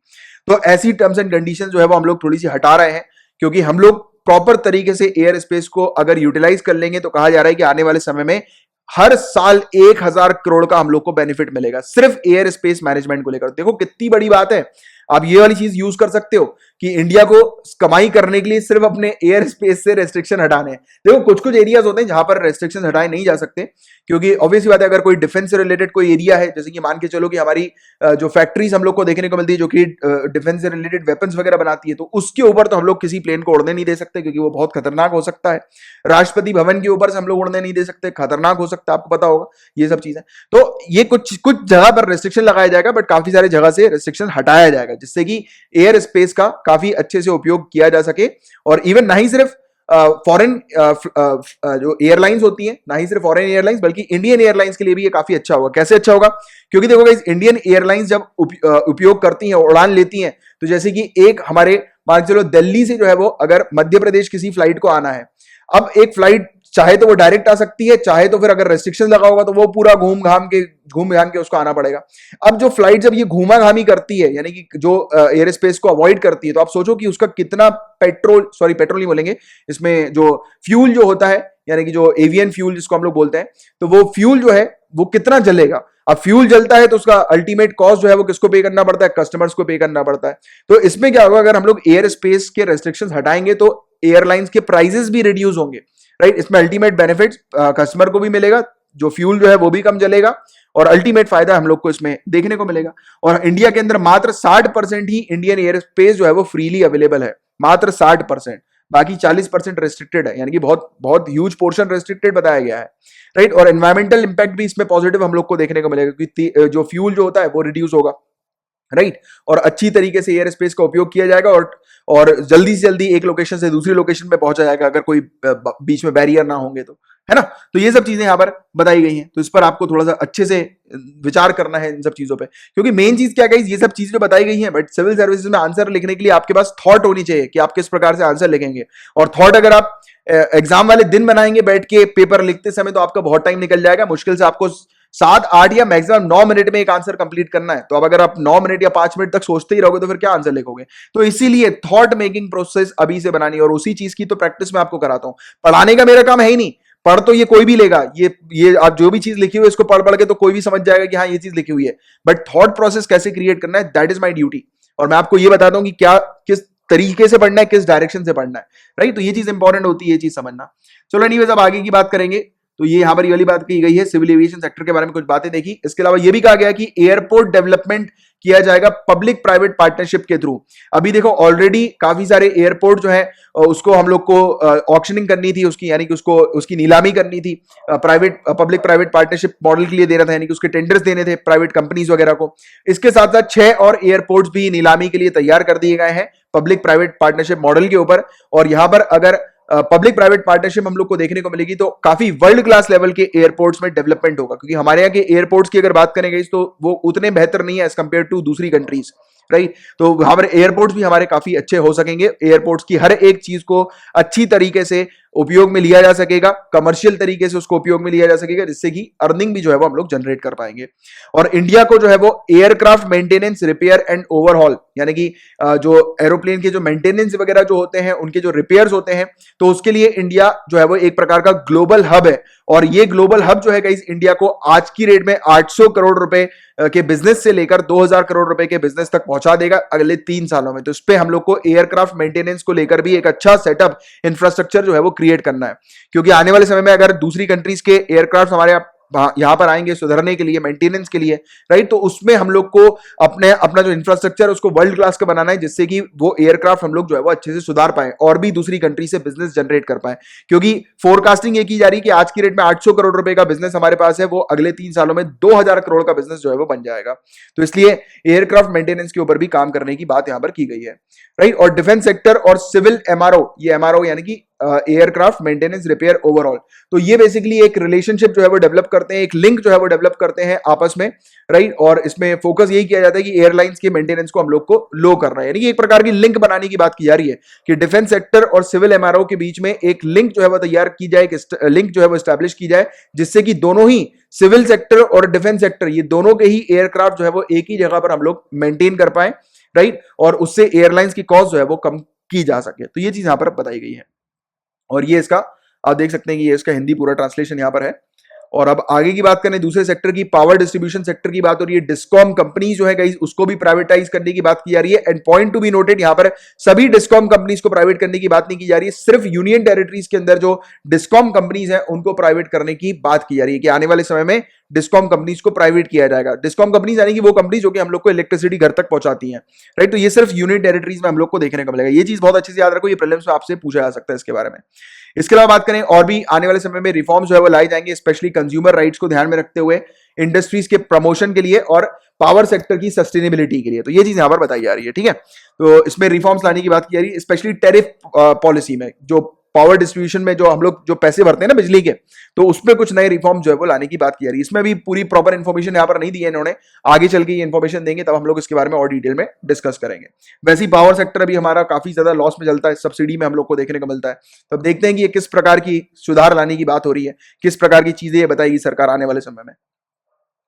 तो ऐसी टर्म्स एंड कंडीशंस जो है वो हम लोग थोड़ी सी हटा रहे हैं, क्योंकि हम लोग प्रॉपर तरीके से एयर स्पेस को अगर यूटिलाइज कर लेंगे तो कहा जा रहा है कि आने वाले समय में हर साल 1000 करोड़ का हम लोग को बेनिफिट मिलेगा सिर्फ एयर स्पेस मैनेजमेंट को लेकर। देखो कितनी बड़ी बात है। आप ये वाली चीज यूज कर सकते हो कि इंडिया को कमाई करने के लिए सिर्फ अपने एयर स्पेस से रेस्ट्रिक्शन हटाने हैं। देखो कुछ कुछ एरियाज होते हैं जहां पर रेस्ट्रिक्शन हटाए नहीं जा सकते, क्योंकि ऑब्वियसली बात है अगर कोई डिफेंस से रिलेटेड कोई एरिया है, जैसे कि मान के चलो कि हमारी जो फैक्ट्रीज हम लोग को देखने को मिलती है जो कि डिफेंस से रिलेटेड वेपन्स वगैरह बनाती है, तो उसके ऊपर तो हम लोग किसी प्लेन को उड़ने नहीं दे सकते, क्योंकि वो बहुत खतरनाक हो सकता है। राष्ट्रपति भवन के ऊपर से हम लोग उड़ने नहीं दे सकते, खतरनाक हो सकता है, आपको पता होगा ये सब चीजें। तो ये कुछ जगह पर रेस्ट्रिक्शन लगाया जाएगा, बट काफी सारी जगह से रेस्ट्रिक्शन हटाया जाएगा, जिससे कि एयर स्पेस का काफी अच्छे से उपयोग किया जा सके। और इवन ना ही सिर्फ फॉरेन जो एयरलाइंस होती हैं, ना ही सिर्फ फॉरेन एयरलाइंस बल्कि इंडियन एयरलाइंस के लिए भी ये काफी अच्छा होगा। कैसे अच्छा होगा? क्योंकि देखो गाइस, इंडियन एयरलाइंस जब उपयोग करती हैं, उड़ान लेती हैं, तो जैसे कि एक हमारे मान चलो दिल्ली से जो है वो अगर मध्य प्रदेश किसी फ्लाइट को आना है, अब एक फ्लाइट चाहे तो वो डायरेक्ट आ सकती है, चाहे तो फिर अगर रेस्ट्रिक्शन लगा होगा तो वो पूरा घूम घाम के उसको आना पड़ेगा। अब जो फ्लाइट जब ये घूमा घामी करती है, यानी कि जो एयर स्पेस को अवॉइड करती है, तो आप सोचो कि उसका कितना पेट्रोल नहीं बोलेंगे, इसमें जो फ्यूल जो होता है, यानी कि जो एवियन फ्यूल जिसको हम लोग बोलते हैं, तो वो फ्यूल जो है वो कितना जलेगा। अब फ्यूल जलता है तो उसका अल्टीमेट कॉस्ट जो है वो किसको पे करना पड़ता है, कस्टमर्स को पे करना पड़ता है। तो इसमें क्या होगा, अगर हम लोग एयर स्पेस के रेस्ट्रिक्शंस हटाएंगे तो एयरलाइंस के प्राइसेस भी रिड्यूस होंगे, राइट। इसमें अल्टीमेट बेनिफिट्स कस्टमर को भी मिलेगा, जो फ्यूल जो है वो भी कम जलेगा, और अल्टीमेट फायदा हम लोग को इसमें देखने को मिलेगा। और इंडिया के अंदर मात्र 60% ही इंडियन एयर स्पेस जो है वो फ्रीली अवेलेबल है, मात्र 60%। बाकी 40% रेस्ट्रिक्टेड है, यानी कि बहुत बहुत ह्यूज पोर्शन रेस्ट्रिक्टेड बताया गया है, राइट। और एनवायरमेंटल इंपैक्ट भी इसमें पॉजिटिव हम लोग को देखने को मिलेगा, क्योंकि जो फ्यूल जो होता है वो रिड्यूस होगा, राइट। और अच्छी तरीके से एयर स्पेस का उपयोग किया जाएगा, और जल्दी से जल्दी एक लोकेशन से दूसरी लोकेशन पे पहुंचा जाएगा, अगर कोई बीच में बैरियर ना होंगे तो, है ना। तो ये सब चीजें यहाँ पर बताई गई हैं, तो इस पर आपको थोड़ा सा अच्छे से विचार करना है इन सब चीजों पे, क्योंकि मेन चीज क्या है, ये सब चीजें जो बताई गई हैं, बट सिविल सर्विसेज में आंसर लिखने के लिए आपके पास थॉट होनी चाहिए कि आप किस प्रकार से आंसर लिखेंगे। और थॉट अगर आप एग्जाम वाले दिन बनाएंगे बैठ के पेपर लिखते समय, तो आपका बहुत टाइम निकल जाएगा, मुश्किल से आपको 7-8 या मैक्सिमम 9 मिनट में एक आंसर कंप्लीट करना है। तो अब अगर आप 9 मिनट या 5 मिनट तक सोचते ही रहोगे तो फिर क्या आंसर लिखोगे। तो इसीलिए थॉट मेकिंग प्रोसेस अभी से बनानी है, और उसी चीज की तो प्रैक्टिस मैं आपको कराता हूं। पढ़ाने का मेरा काम है ही नहीं, पढ़ तो ये कोई भी लेगा, ये आप जो भी चीज लिखी हुई है इसको पढ़ पढ़ के तो कोई भी समझ जाएगा कि हाँ ये चीज लिखी हुई है, बट थॉट प्रोसेस कैसे क्रिएट करना है, दैट इज माई ड्यूटी। और मैं आपको ये बताता हूं कि क्या किस तरीके से पढ़ना है, किस डायरेक्शन से पढ़ना है, राइट। तो ये चीज इंपॉर्टेंट होती है, ये चीज समझना। चलो एनीवेज, अब आगे की बात करेंगे। तो ये यहां पर ये वाली बात की गई है, सिविल एविएशन सेक्टर के बारे में कुछ बातें देखी। इसके अलावा ये भी कहा गया कि एयरपोर्ट डेवलपमेंट किया जाएगा पब्लिक प्राइवेट पार्टनरशिप के थ्रू। अभी देखो ऑलरेडी काफी सारे एयरपोर्ट जो है उसको हम लोग को ऑक्शनिंग करनी थी उसकी, यानी कि उसको उसकी नीलामी करनी थी, पब्लिक प्राइवेट पार्टनरशिप मॉडल के लिए देना था, यानी कि उसके टेंडर्स देने थे प्राइवेट कंपनीज वगैरह को। इसके साथ साथ 6 और एयरपोर्ट्स भी नीलामी के लिए तैयार कर दिए गए हैं पब्लिक प्राइवेट पार्टनरशिप मॉडल के ऊपर। और यहां पर अगर पब्लिक प्राइवेट पार्टनरशिप हम लोग को देखने को मिलेगी तो काफी वर्ल्ड क्लास लेवल के एयरपोर्ट्स में डेवलपमेंट होगा, क्योंकि हमारे यहाँ के एयरपोर्ट्स की अगर बात करेंगे तो वो उतने बेहतर नहीं है एज कंपेयर टू दूसरी कंट्रीज, राइट। तो हमारे एयरपोर्ट्स भी हमारे काफी अच्छे हो सकेंगे, एयरपोर्ट्स की हर एक चीज को अच्छी तरीके से उपयोग में लिया जा सकेगा, कमर्शियल तरीके से उसको उपयोग में लिया जा सकेगा, जिससे कि अर्निंग भी जो है वो हम लोग जनरेट कर पाएंगे। और इंडिया को जो है वो aircraft maintenance, repair and overhaul, यानी कि जो एरोप्लेन के जो मेंटेनेंस वगैरह जो होते हैं, उनके जो रिपेयर्स होते हैं, तो उसके लिए इंडिया जो है वो एक प्रकार का ग्लोबल हब है। और ये ग्लोबल हब जो है गाइस, इंडिया को आज की रेट में 800 करोड़ रुपए के बिजनेस से लेकर 2000 करोड़ रुपए के बिजनेस तक पहुंचा देगा अगले 3 सालों में। तो इस पे हम लोग को एयरक्राफ्ट मेंटेनेंस को लेकर भी एक अच्छा सेटअप, इंफ्रास्ट्रक्चर जो है वो क्रिएट करना है, क्योंकि आने वाले समय में अगर दूसरी कंट्रीज के एयरक्राफ्ट हमारे यहां पर आएंगे सुधरने के लिए, मेंटेनेंस के लिए, राइट, तो उसमें हम लोग को अपना जो इंफ्रास्ट्रक्चर है उसको वर्ल्ड क्लास का बनाना है, जिससे कि वो एयरक्राफ्ट हम लोग जो है वो अच्छे से सुधार पाए और भी दूसरी कंट्री से बिजनेस जनरेट कर पाए। क्योंकि फोरकास्टिंग ये की जा रही है कि आज की रेट में 800 करोड़ रुपए का बिजनेस हमारे पास है, वो अगले 3 सालों में 2000 करोड़ का बिजनेस जो है वो बन जाएगा। तो इसलिए एयरक्राफ्ट मेंटेनेंस के ऊपर भी काम करने की बात यहां पर की गई है, राइट। और डिफेंस सेक्टर और सिविल एमआरओ, ये एमआरओ यानी कि एयरक्राफ्ट मेंटेनेंस, रिपेयर, ओवरऑल, तो ये बेसिकली एक रिलेशनशिप जो है वो डेवलप करते हैं, एक लिंक जो है वो डेवलप करते हैं आपस में, राइट। और इसमें फोकस यही किया जाता है कि एयरलाइंस के मेंटेनेंस को हम लोग को लो करना है, यानी कि एक प्रकार की लिंक बनाने की बात की जा रही है कि डिफेंस सेक्टर और सिविल एमआरओ के बीच में एक लिंक जो है वो तैयार की जाए, लिंक जो है वो एस्टैब्लिश की जाए, जिससे कि दोनों ही सिविल सेक्टर और डिफेंस सेक्टर, ये दोनों के ही एयरक्राफ्ट जो है वो एक ही जगह पर हम लोग मेंटेन कर पाए, राइट। और उससे एयरलाइंस की कॉस्ट जो है वो कम की जा सके। तो ये चीज यहां पर बताई गई है, और ये इसका आप देख सकते हैं कि ये इसका हिंदी पूरा ट्रांसलेशन यहां पर है। और अब आगे की बात करें दूसरे सेक्टर की, पावर डिस्ट्रीब्यूशन सेक्टर की बात हो रही है। डिस्कॉम कंपनी जो है गाइस, उसको भी प्राइवेटाइज करने की बात की जा रही है। And point two be noted, यहां पर सभी डिस्कॉम कंपनीज को प्राइवेट करने की बात नहीं की जा रही है, सिर्फ यूनियन टेरिटरीज के अंदर जो डिस्कॉम कंपनीज हैं उनको प्राइवेट करने की बात की जा रही है कि आने वाले समय में डिस्कॉम कंपनीज को प्राइवेट किया जाएगा। डिस्कॉम कंपनीज यानी कि वो कंपनीज जो कि हम लोग को इलेक्ट्रिसिटी घर तक पहुंचाती हैं, राइट। तो ये सिर्फ यूनियन टेरिटरीज में हम लोग को देखने को मिलेगा। ये चीज बहुत अच्छे से याद रखो, ये प्रीलिम्स में आपसे पूछा जा सकता है इसके बारे में। इसके अलावा बात करें और भी आने वाले समय में रिफॉर्म्स जो है वो लाए जाएंगे, स्पेशली कंज्यूमर राइट्स को ध्यान में रखते हुए, इंडस्ट्रीज के प्रमोशन के लिए और पावर सेक्टर की सस्टेनेबिलिटी के लिए। तो ये चीज यहां पर बताई जा रही है, ठीक है। तो इसमें रिफॉर्म्स लाने की बात की जा रही है, स्पेशली टैरिफ पॉलिसी में जो पावर डिस्ट्रीब्यूशन में जो हम लोग जो पैसे भरते हैं ना बिजली के, तो उसमें कुछ नए रिफॉर्म जो है वो लाने की बात की जा रही है। इसमें भी पूरी प्रॉपर इन्फॉर्मेशन यहाँ पर नहीं दी है इन्होंने, आगे चल के ये इन्फॉर्मेशन देंगे तब हम लोग इसके बारे में और डिटेल में डिस्कस करेंगे। वैसे ही पावर सेक्टर अभी हमारा काफी ज्यादा लॉस में चलता है, सब्सिडी में हम लोग को देखने को मिलता है। तो अब देखते हैं कि ये किस प्रकार की सुधार लाने की बात हो रही है, किस प्रकार की चीजें बताएगी सरकार आने वाले समय में।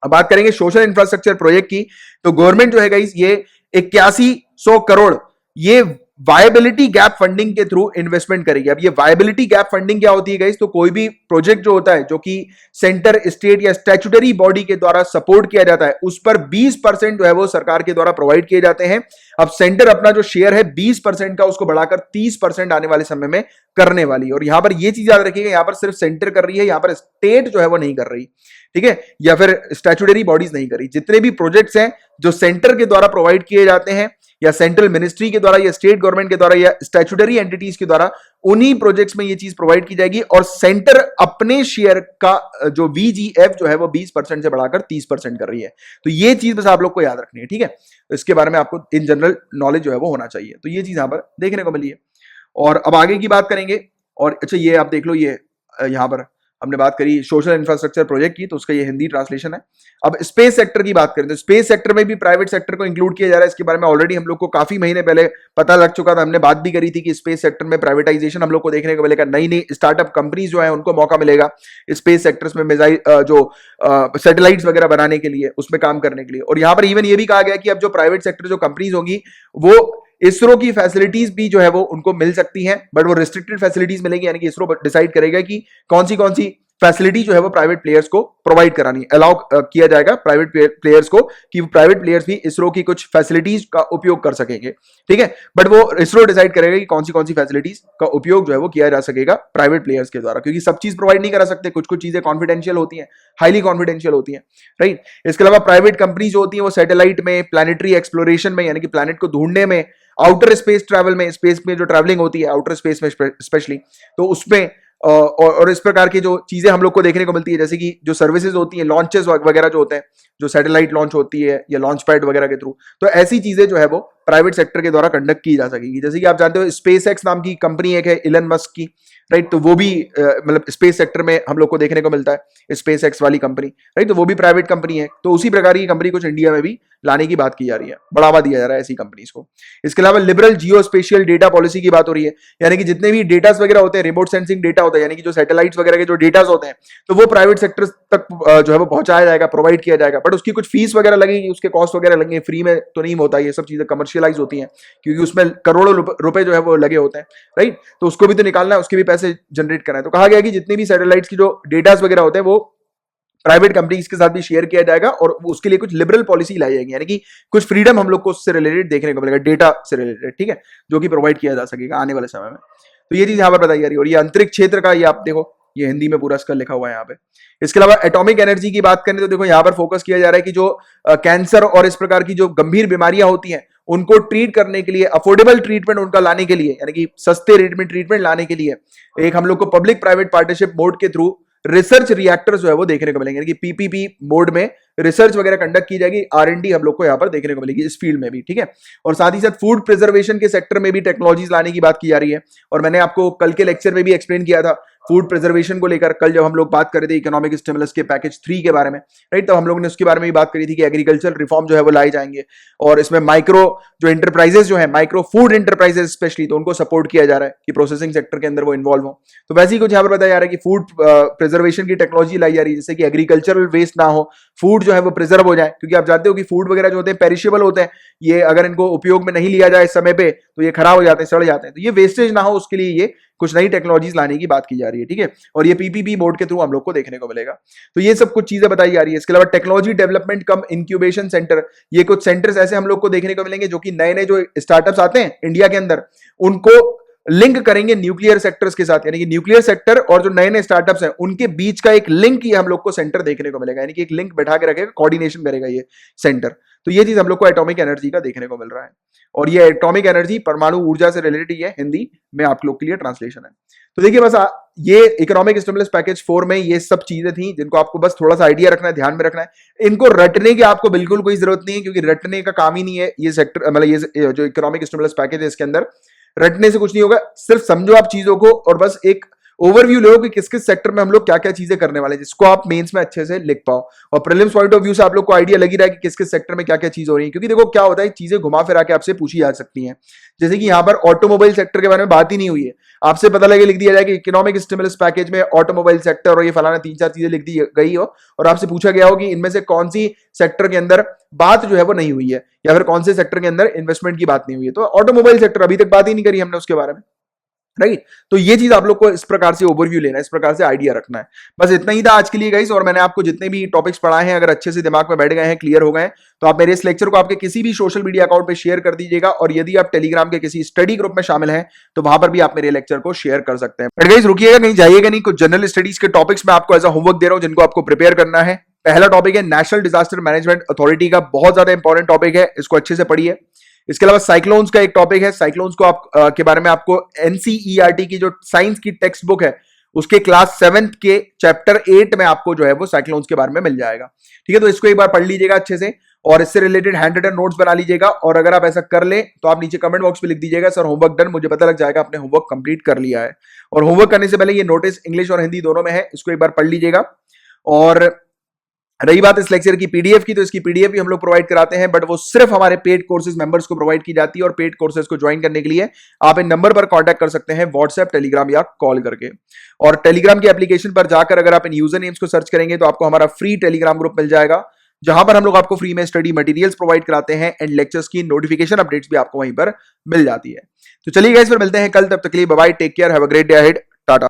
अब बात करेंगे सोशल इंफ्रास्ट्रक्चर प्रोजेक्ट की, तो गवर्नमेंट जो है गाइस ये 8100 करोड़ ये वायबिलिटी गैप फंडिंग के थ्रू इन्वेस्टमेंट करेगी। अब ये वायबिलिटी गैप फंडिंग क्या होती है गाइस? तो कोई भी प्रोजेक्ट जो होता है जो कि सेंटर, स्टेट या स्टैट्यूटरी बॉडी के द्वारा सपोर्ट किया जाता है, उस पर 20% जो है वो सरकार के द्वारा प्रोवाइड किए जाते हैं। अब सेंटर अपना जो शेयर है 20% का उसको बढ़ाकर 30% आने वाले समय में करने वाली है। और यहां पर ये चीज याद रखिएगा, यहां पर सिर्फ सेंटर कर रही है, यहां पर स्टेट जो है वो नहीं कर रही, ठीक है, या फिर स्टैट्यूटरी बॉडीज नहीं कर रही। जितने भी प्रोजेक्ट्स हैं जो सेंटर के द्वारा प्रोवाइड किए जाते हैं या सेंट्रल मिनिस्ट्री के द्वारा या स्टेट गवर्नमेंट के द्वारा या स्टैट्यूटरी एंटिटीज के द्वारा, उन्हीं प्रोजेक्ट्स में ये चीज प्रोवाइड की जाएगी। और सेंटर अपने शेयर का जो VGF जो है वो 20% से बढ़ाकर 30% कर रही है। तो ये चीज बस आप लोग को याद रखनी है, ठीक है। तो इसके बारे में आपको इन जनरल नॉलेज जो है वो होना चाहिए। तो ये चीज यहां पर देखने को मिली है। और अब आगे की बात करेंगे। और अच्छा ये आप देख लो, ये यहां पर हमने बात करी सोशल इंफ्रास्ट्रक्चर प्रोजेक्ट की, तो उसका ये हिंदी ट्रांसलेशन है। अब स्पेस सेक्टर की बात करें तो स्पेस सेक्टर में भी प्राइवेट सेक्टर को इंक्लूड किया जा रहा है। इसके बारे में ऑलरेडी हम लोग को काफी महीने पहले पता लग चुका था, हमने बात भी करी थी कि स्पेस सेक्टर में प्राइवेटाइजेशन हम लोग को देखने को मिलेगा। नई नई स्टार्टअप कंपनीज जो है उनको मौका मिलेगा स्पेस सेक्टर्स में मिसाइल जो सैटेलाइट्स वगैरह बनाने के लिए, उसमें काम करने के लिए। और यहाँ पर इवन ये भी कहा गया कि अब जो प्राइवेट सेक्टर जो कंपनीज होंगी वो इसरो की फैसिलिटीज भी जो है वो उनको मिल सकती हैं, बट वो रिस्ट्रिक्टेड फैसिलिटीज मिलेगी, यानी कि इसरो डिसाइड करेगा कि कौन सी फैसिलिटी जो है वो प्राइवेट प्लेयर्स को प्रोवाइड करानी, अलाउ किया जाएगा प्राइवेट प्लेयर्स को कि प्राइवेट प्लेयर्स भी इसरो की कुछ फैसिलिटीज का उपयोग कर सकेंगे, ठीक है। बट वो इसरो डिसाइड करेगा कि कौन सी फैसिलिटीज का उपयोग जो है वो किया जा सकेगा प्राइवेट प्लेयर्स के द्वारा, क्योंकि सब चीज प्रोवाइड नहीं करा सकते, कुछ चीजें कॉन्फिडेंशियल होती हैं, हाईली कॉन्फिडेंशियल होती हैं, राइट। इसके अलावा प्राइवेट कंपनी जो होती है वो सैटेलाइट में, प्लैनेटरी एक्सप्लोरेशन में, यानी कि प्लैनेट को ढूंढने में, आउटर स्पेस ट्रैवल में, स्पेस में जो ट्रैवलिंग होती है आउटर स्पेस में स्पेशली, तो उसमें और इस प्रकार की जो चीजें हम लोग को देखने को मिलती है, जैसे कि जो सर्विसेज होती हैं, लॉन्चेस वगैरह जो होते हैं, जो सैटेलाइट लॉन्च होती है या लॉन्च पैड वगैरह के थ्रू, तो ऐसी चीजें जो है वो प्राइवेट सेक्टर के द्वारा कंडक्ट की जा सकेगी। जैसे कि आप जानते हो स्पेस एक्स नाम की कंपनी एक है इलन मस्क की, राइट, तो वो भी मतलब स्पेस सेक्टर में हम लोग को देखने को मिलता है, स्पेस एक्स वाली कंपनी, राइट, तो वो भी प्राइवेट कंपनी है। तो उसी प्रकार की कंपनी कुछ इंडिया में भी लाने की बात की जा रही है, बढ़ावा दिया जा रहा है ऐसी कंपनीज को। इसके अलावा लिबरल जियो स्पेशियल डेटा पॉलिसी की बात हो रही है, यानी कि जितने भी डेटास वगैरह होते हैं, रिमोट सेंसिंग डेटा होता है, यानी कि जो सैटेलाइट्स वगैरह के जो डेटास होते हैं, तो वो प्राइवेट सेक्टर तक जो है वो पहुंचाया जाएगा, प्रोवाइड किया जाएगा। बट उसकी कुछ फीस वगैरह लगेगी, उसके कॉस्ट वगैरह लगेंगे, फ्री में तो नहीं होता, ये सब चीजें कमर्शियलाइज होती हैं, क्योंकि उसमें करोड़ों रुपए जो है वो लगे होते हैं, राइट। तो उसको भी तो निकालना है, उसके भी पैसे जनरेट करना है। तो कहा गया कि जितनी भी सैटेलाइट्स की जो डेटास वगैरह होते हैं वो प्राइवेट कंपनीज के साथ भी शेयर किया जाएगा, और उसके लिए कुछ लिबरल पॉलिसी लाई जाएगी, यानी कि कुछ फ्रीडम हम लोग को उससे रिलेटेड देखने को मिलेगा, डेटा से रिलेटेड, ठीक है, जो कि प्रोवाइड किया जा सकेगा आने वाले समय में। तो ये चीज यहाँ पर बताई जा रही है। और ये अंतरिक्ष क्षेत्र का, ये आप देखो, ये हिंदी में पूरा इसका लिखा हुआ है यहाँ पे। इसके अलावा एटॉमिक एनर्जी की बात करें तो देखो यहाँ पर फोकस किया जा रहा है कि जो कैंसर और इस प्रकार की जो गंभीर बीमारियां होती हैं उनको ट्रीट करने के लिए, अफोर्डेबल ट्रीटमेंट उनका लाने के लिए, यानी कि सस्ते रेट में ट्रीटमेंट लाने के लिए एक हम लोग को पब्लिक प्राइवेट पार्टनरशिप मोड के थ्रू रिसर्च रिएक्टर जो है वो देखने को मिलेंगे, यानी कि PPP मोड में रिसर्च वगैरह कंडक्ट की जाएगी, R&D हम लोग को यहाँ पर देखने को मिलेगी इस फील्ड में भी, ठीक है। और साथ ही साथ फूड प्रिजर्वेशन के सेक्टर में भी टेक्नोलॉजीज लाने की बात की जा रही है। और मैंने आपको कल के लेक्चर में भी एक्सप्लेन किया था फूड प्रिजर्वेशन को लेकर, कल जब हम लोग बात कर रहे थे इकोनॉमिक स्टिमुलस के पैकेज 3 के बारे में, राइट, तो हम लोग ने उसके बारे में भी बात करी थी कि एग्रीकल्चर रिफॉर्म जो है वो लाए जाएंगे, और इसमें माइक्रो जो इंटरप्राइजेस जो है, माइक्रो फूड इंटरप्राइजेस स्पेशली, तो उनको सपोर्ट किया जा रहा है कि प्रोसेसिंग सेक्टर के अंदर वो इन्वॉल्व हो। तो वैसे ही कुछ यहाँ पर बताया जा रहा है कि फूड प्रिजर्वेशन की टेक्नोलॉजी लाई जा रही है, जिससे कि एग्रीकल्चरल वेस्ट ना हो, फूड जो है वो प्रिजर्व हो जाए, क्योंकि आप जानते हो कि फूड वगैरह जो होते हैं पेरिशेबल होते हैं, ये अगर इनको उपयोग में नहीं लिया जाए समय पे तो ये खराब हो जाते हैं, सड़ जाते हैं। तो ये वेस्टेज ना हो, उसके लिए ये कुछ नई टेक्नोलॉजीज लाने की बात की जा रही है, ठीक है। और ये PPP मोड के थ्रू हम लोग को देखने को मिलेगा। तो ये सब कुछ चीजें बताई जा रही है। इसके अलावा टेक्नोलॉजी डेवलपमेंट कम इंक्यूबेशन सेंटर, ये कुछ सेंटर्स ऐसे हम लोग को देखने को मिलेंगे जो कि नए नए जो स्टार्टअप्स आते हैं इंडिया के अंदर, उनको लिंक करेंगे न्यूक्लियर सेक्टर्स के साथ, यानी कि न्यूक्लियर सेक्टर और जो नए नए स्टार्टअप्स हैं उनके बीच का एक लिंक ये हम लोग को सेंटर देखने को मिलेगा, यानी कि एक लिंक बैठा के रखेगा, कोऑर्डिनेशन करेगा ये सेंटर। तो ये चीज हम लोग को एटॉमिक एनर्जी का देखने को मिल रहा है। और ये एटॉमिक एनर्जी परमाणु ऊर्जा से रिलेटेड ही है, हिंदी में आप लोग के लिए ट्रांसलेशन है। तो देखिए बस ये इकोनॉमिक स्टिमुलस पैकेज 4 में ये सब चीजें थी जिनको आपको बस थोड़ा सा आइडिया रखना है, ध्यान में रखना है। इनको रटने की आपको बिल्कुल कोई जरूरत नहीं है, क्योंकि रटने का काम ही नहीं है ये सेक्टर, मतलब ये जो इकोनॉमिक स्टिमुलस पैकेज है इसके अंदर रटने से कुछ नहीं होगा, सिर्फ समझो आप चीजों को और बस एक ओवरव्यू लो कि किस किस सेक्टर में हम लोग क्या क्या चीजें करने वाले हैं, जिसको आप मेंस में अच्छे से लिख पाओ और प्रीलिम्स पॉइंट ऑफ व्यू से आप लोग को आइडिया लगी रहा है कि किस किस सेक्टर में क्या क्या चीज हो रही है। क्योंकि देखो क्या होता है, चीजें घुमा फिरा के आपसे पूछी जा सकती हैं। जैसे कि यहाँ पर ऑटोमोबाइल सेक्टर के बारे में बात ही नहीं हुई है, आपसे पता लगे लिख दिया जाए कि इकोनॉमिक स्टिमुलस पैकेज में ऑटोमोबाइल सेक्टर और ये फलाना 3-4 चीजें लिख दी गई हो और आपसे पूछा गया हो कि इनमें से कौन सी सेक्टर के अंदर बात जो है वो नहीं हुई है या फिर कौन से सेक्टर के अंदर इन्वेस्टमेंट की बात नहीं हुई है। तो ऑटोमोबाइल सेक्टर अभी तक बात ही नहीं करी हमने उसके बारे में, राइट। तो ये चीज आप लोग को इस प्रकार से ओवरव्यू लेना है, इस प्रकार से आइडिया रखना है। बस इतना ही था आज के लिए गाइस। और मैंने आपको जितने भी टॉपिक्स पढ़ाए हैं अगर अच्छे से दिमाग में बैठ गए हैं, क्लियर हो गए हैं, तो आप मेरे इस लेक्चर को आपके किसी भी सोशल मीडिया अकाउंट पे शेयर कर दीजिएगा। और यदि आप टेलीग्राम के किसी स्टडी ग्रुप में शामिल हैं तो वहां पर भी आप मेरे लेक्चर को शेयर कर सकते हैं। बट गाइस रुकिएगा, कहीं जाइएगा नहीं। कुछ जनरल स्टडीज के टॉपिक्स में आपको एज अ होमवर्क दे रहा हूं जिनको आपको प्रिपेयर करना है। पहला टॉपिक है नेशनल डिजास्टर मैनेजमेंट अथॉरिटी का, बहुत ज्यादा इंपॉर्टेंट टॉपिक है, इसको अच्छे से पढ़िए। इसके अलावा साइक्लोन्स का एक टॉपिक है, साइक्लोन्स को आप के बारे में आपको एनसीईआरटी की जो साइंस की टेक्स्ट बुक है उसके क्लास 7th के चैप्टर 8 में आपको जो है वो साइक्लोन्स के बारे में मिल जाएगा। ठीक है, तो इसको एक बार पढ़ लीजिएगा अच्छे से और इससे रिलेटेड हैंड रिटन नोट्स बना लीजिएगा। और अगर आप ऐसा कर ले तो आप नीचे कमेंट बॉक्स में लिख दीजिएगा सर होमवर्क डन, मुझे पता लग जाएगा आपने होमवर्क कंप्लीट कर लिया है। और होमवर्क करने से पहले ये नोटिस इंग्लिश और हिंदी दोनों में है, इसको एक बार पढ़ लीजिएगा। और रही बात इस लेक्चर की पीडीएफ की, तो इसकी पीडीएफ भी हम लोग प्रोवाइड कराते हैं, बट वो सिर्फ हमारे पेड कोर्सेज मेंबर्स को प्रोवाइड की जाती है। और पेड कोर्सेज को ज्वाइन करने के लिए आप इन नंबर पर कांटेक्ट कर सकते हैं व्हाट्सएप, टेलीग्राम या कॉल करके। और टेलीग्राम की एप्लीकेशन पर जाकर अगर आप इन यूजर नेम्स को सर्च करेंगे तो आपको हमारा फ्री टेलीग्राम ग्रुप मिल जाएगा, जहां पर हम लोग आपको फ्री में स्टडी मटेरियल्स प्रोवाइड कराते हैं एंड लेक्चर्स की नोटिफिकेशन अपडेट्स भी आपको वहीं पर मिल जाती है। तो चलिए गाइस, फिर मिलते हैं कल, तब तक के लिए bye bye, take care, have a great day ahead, Tata.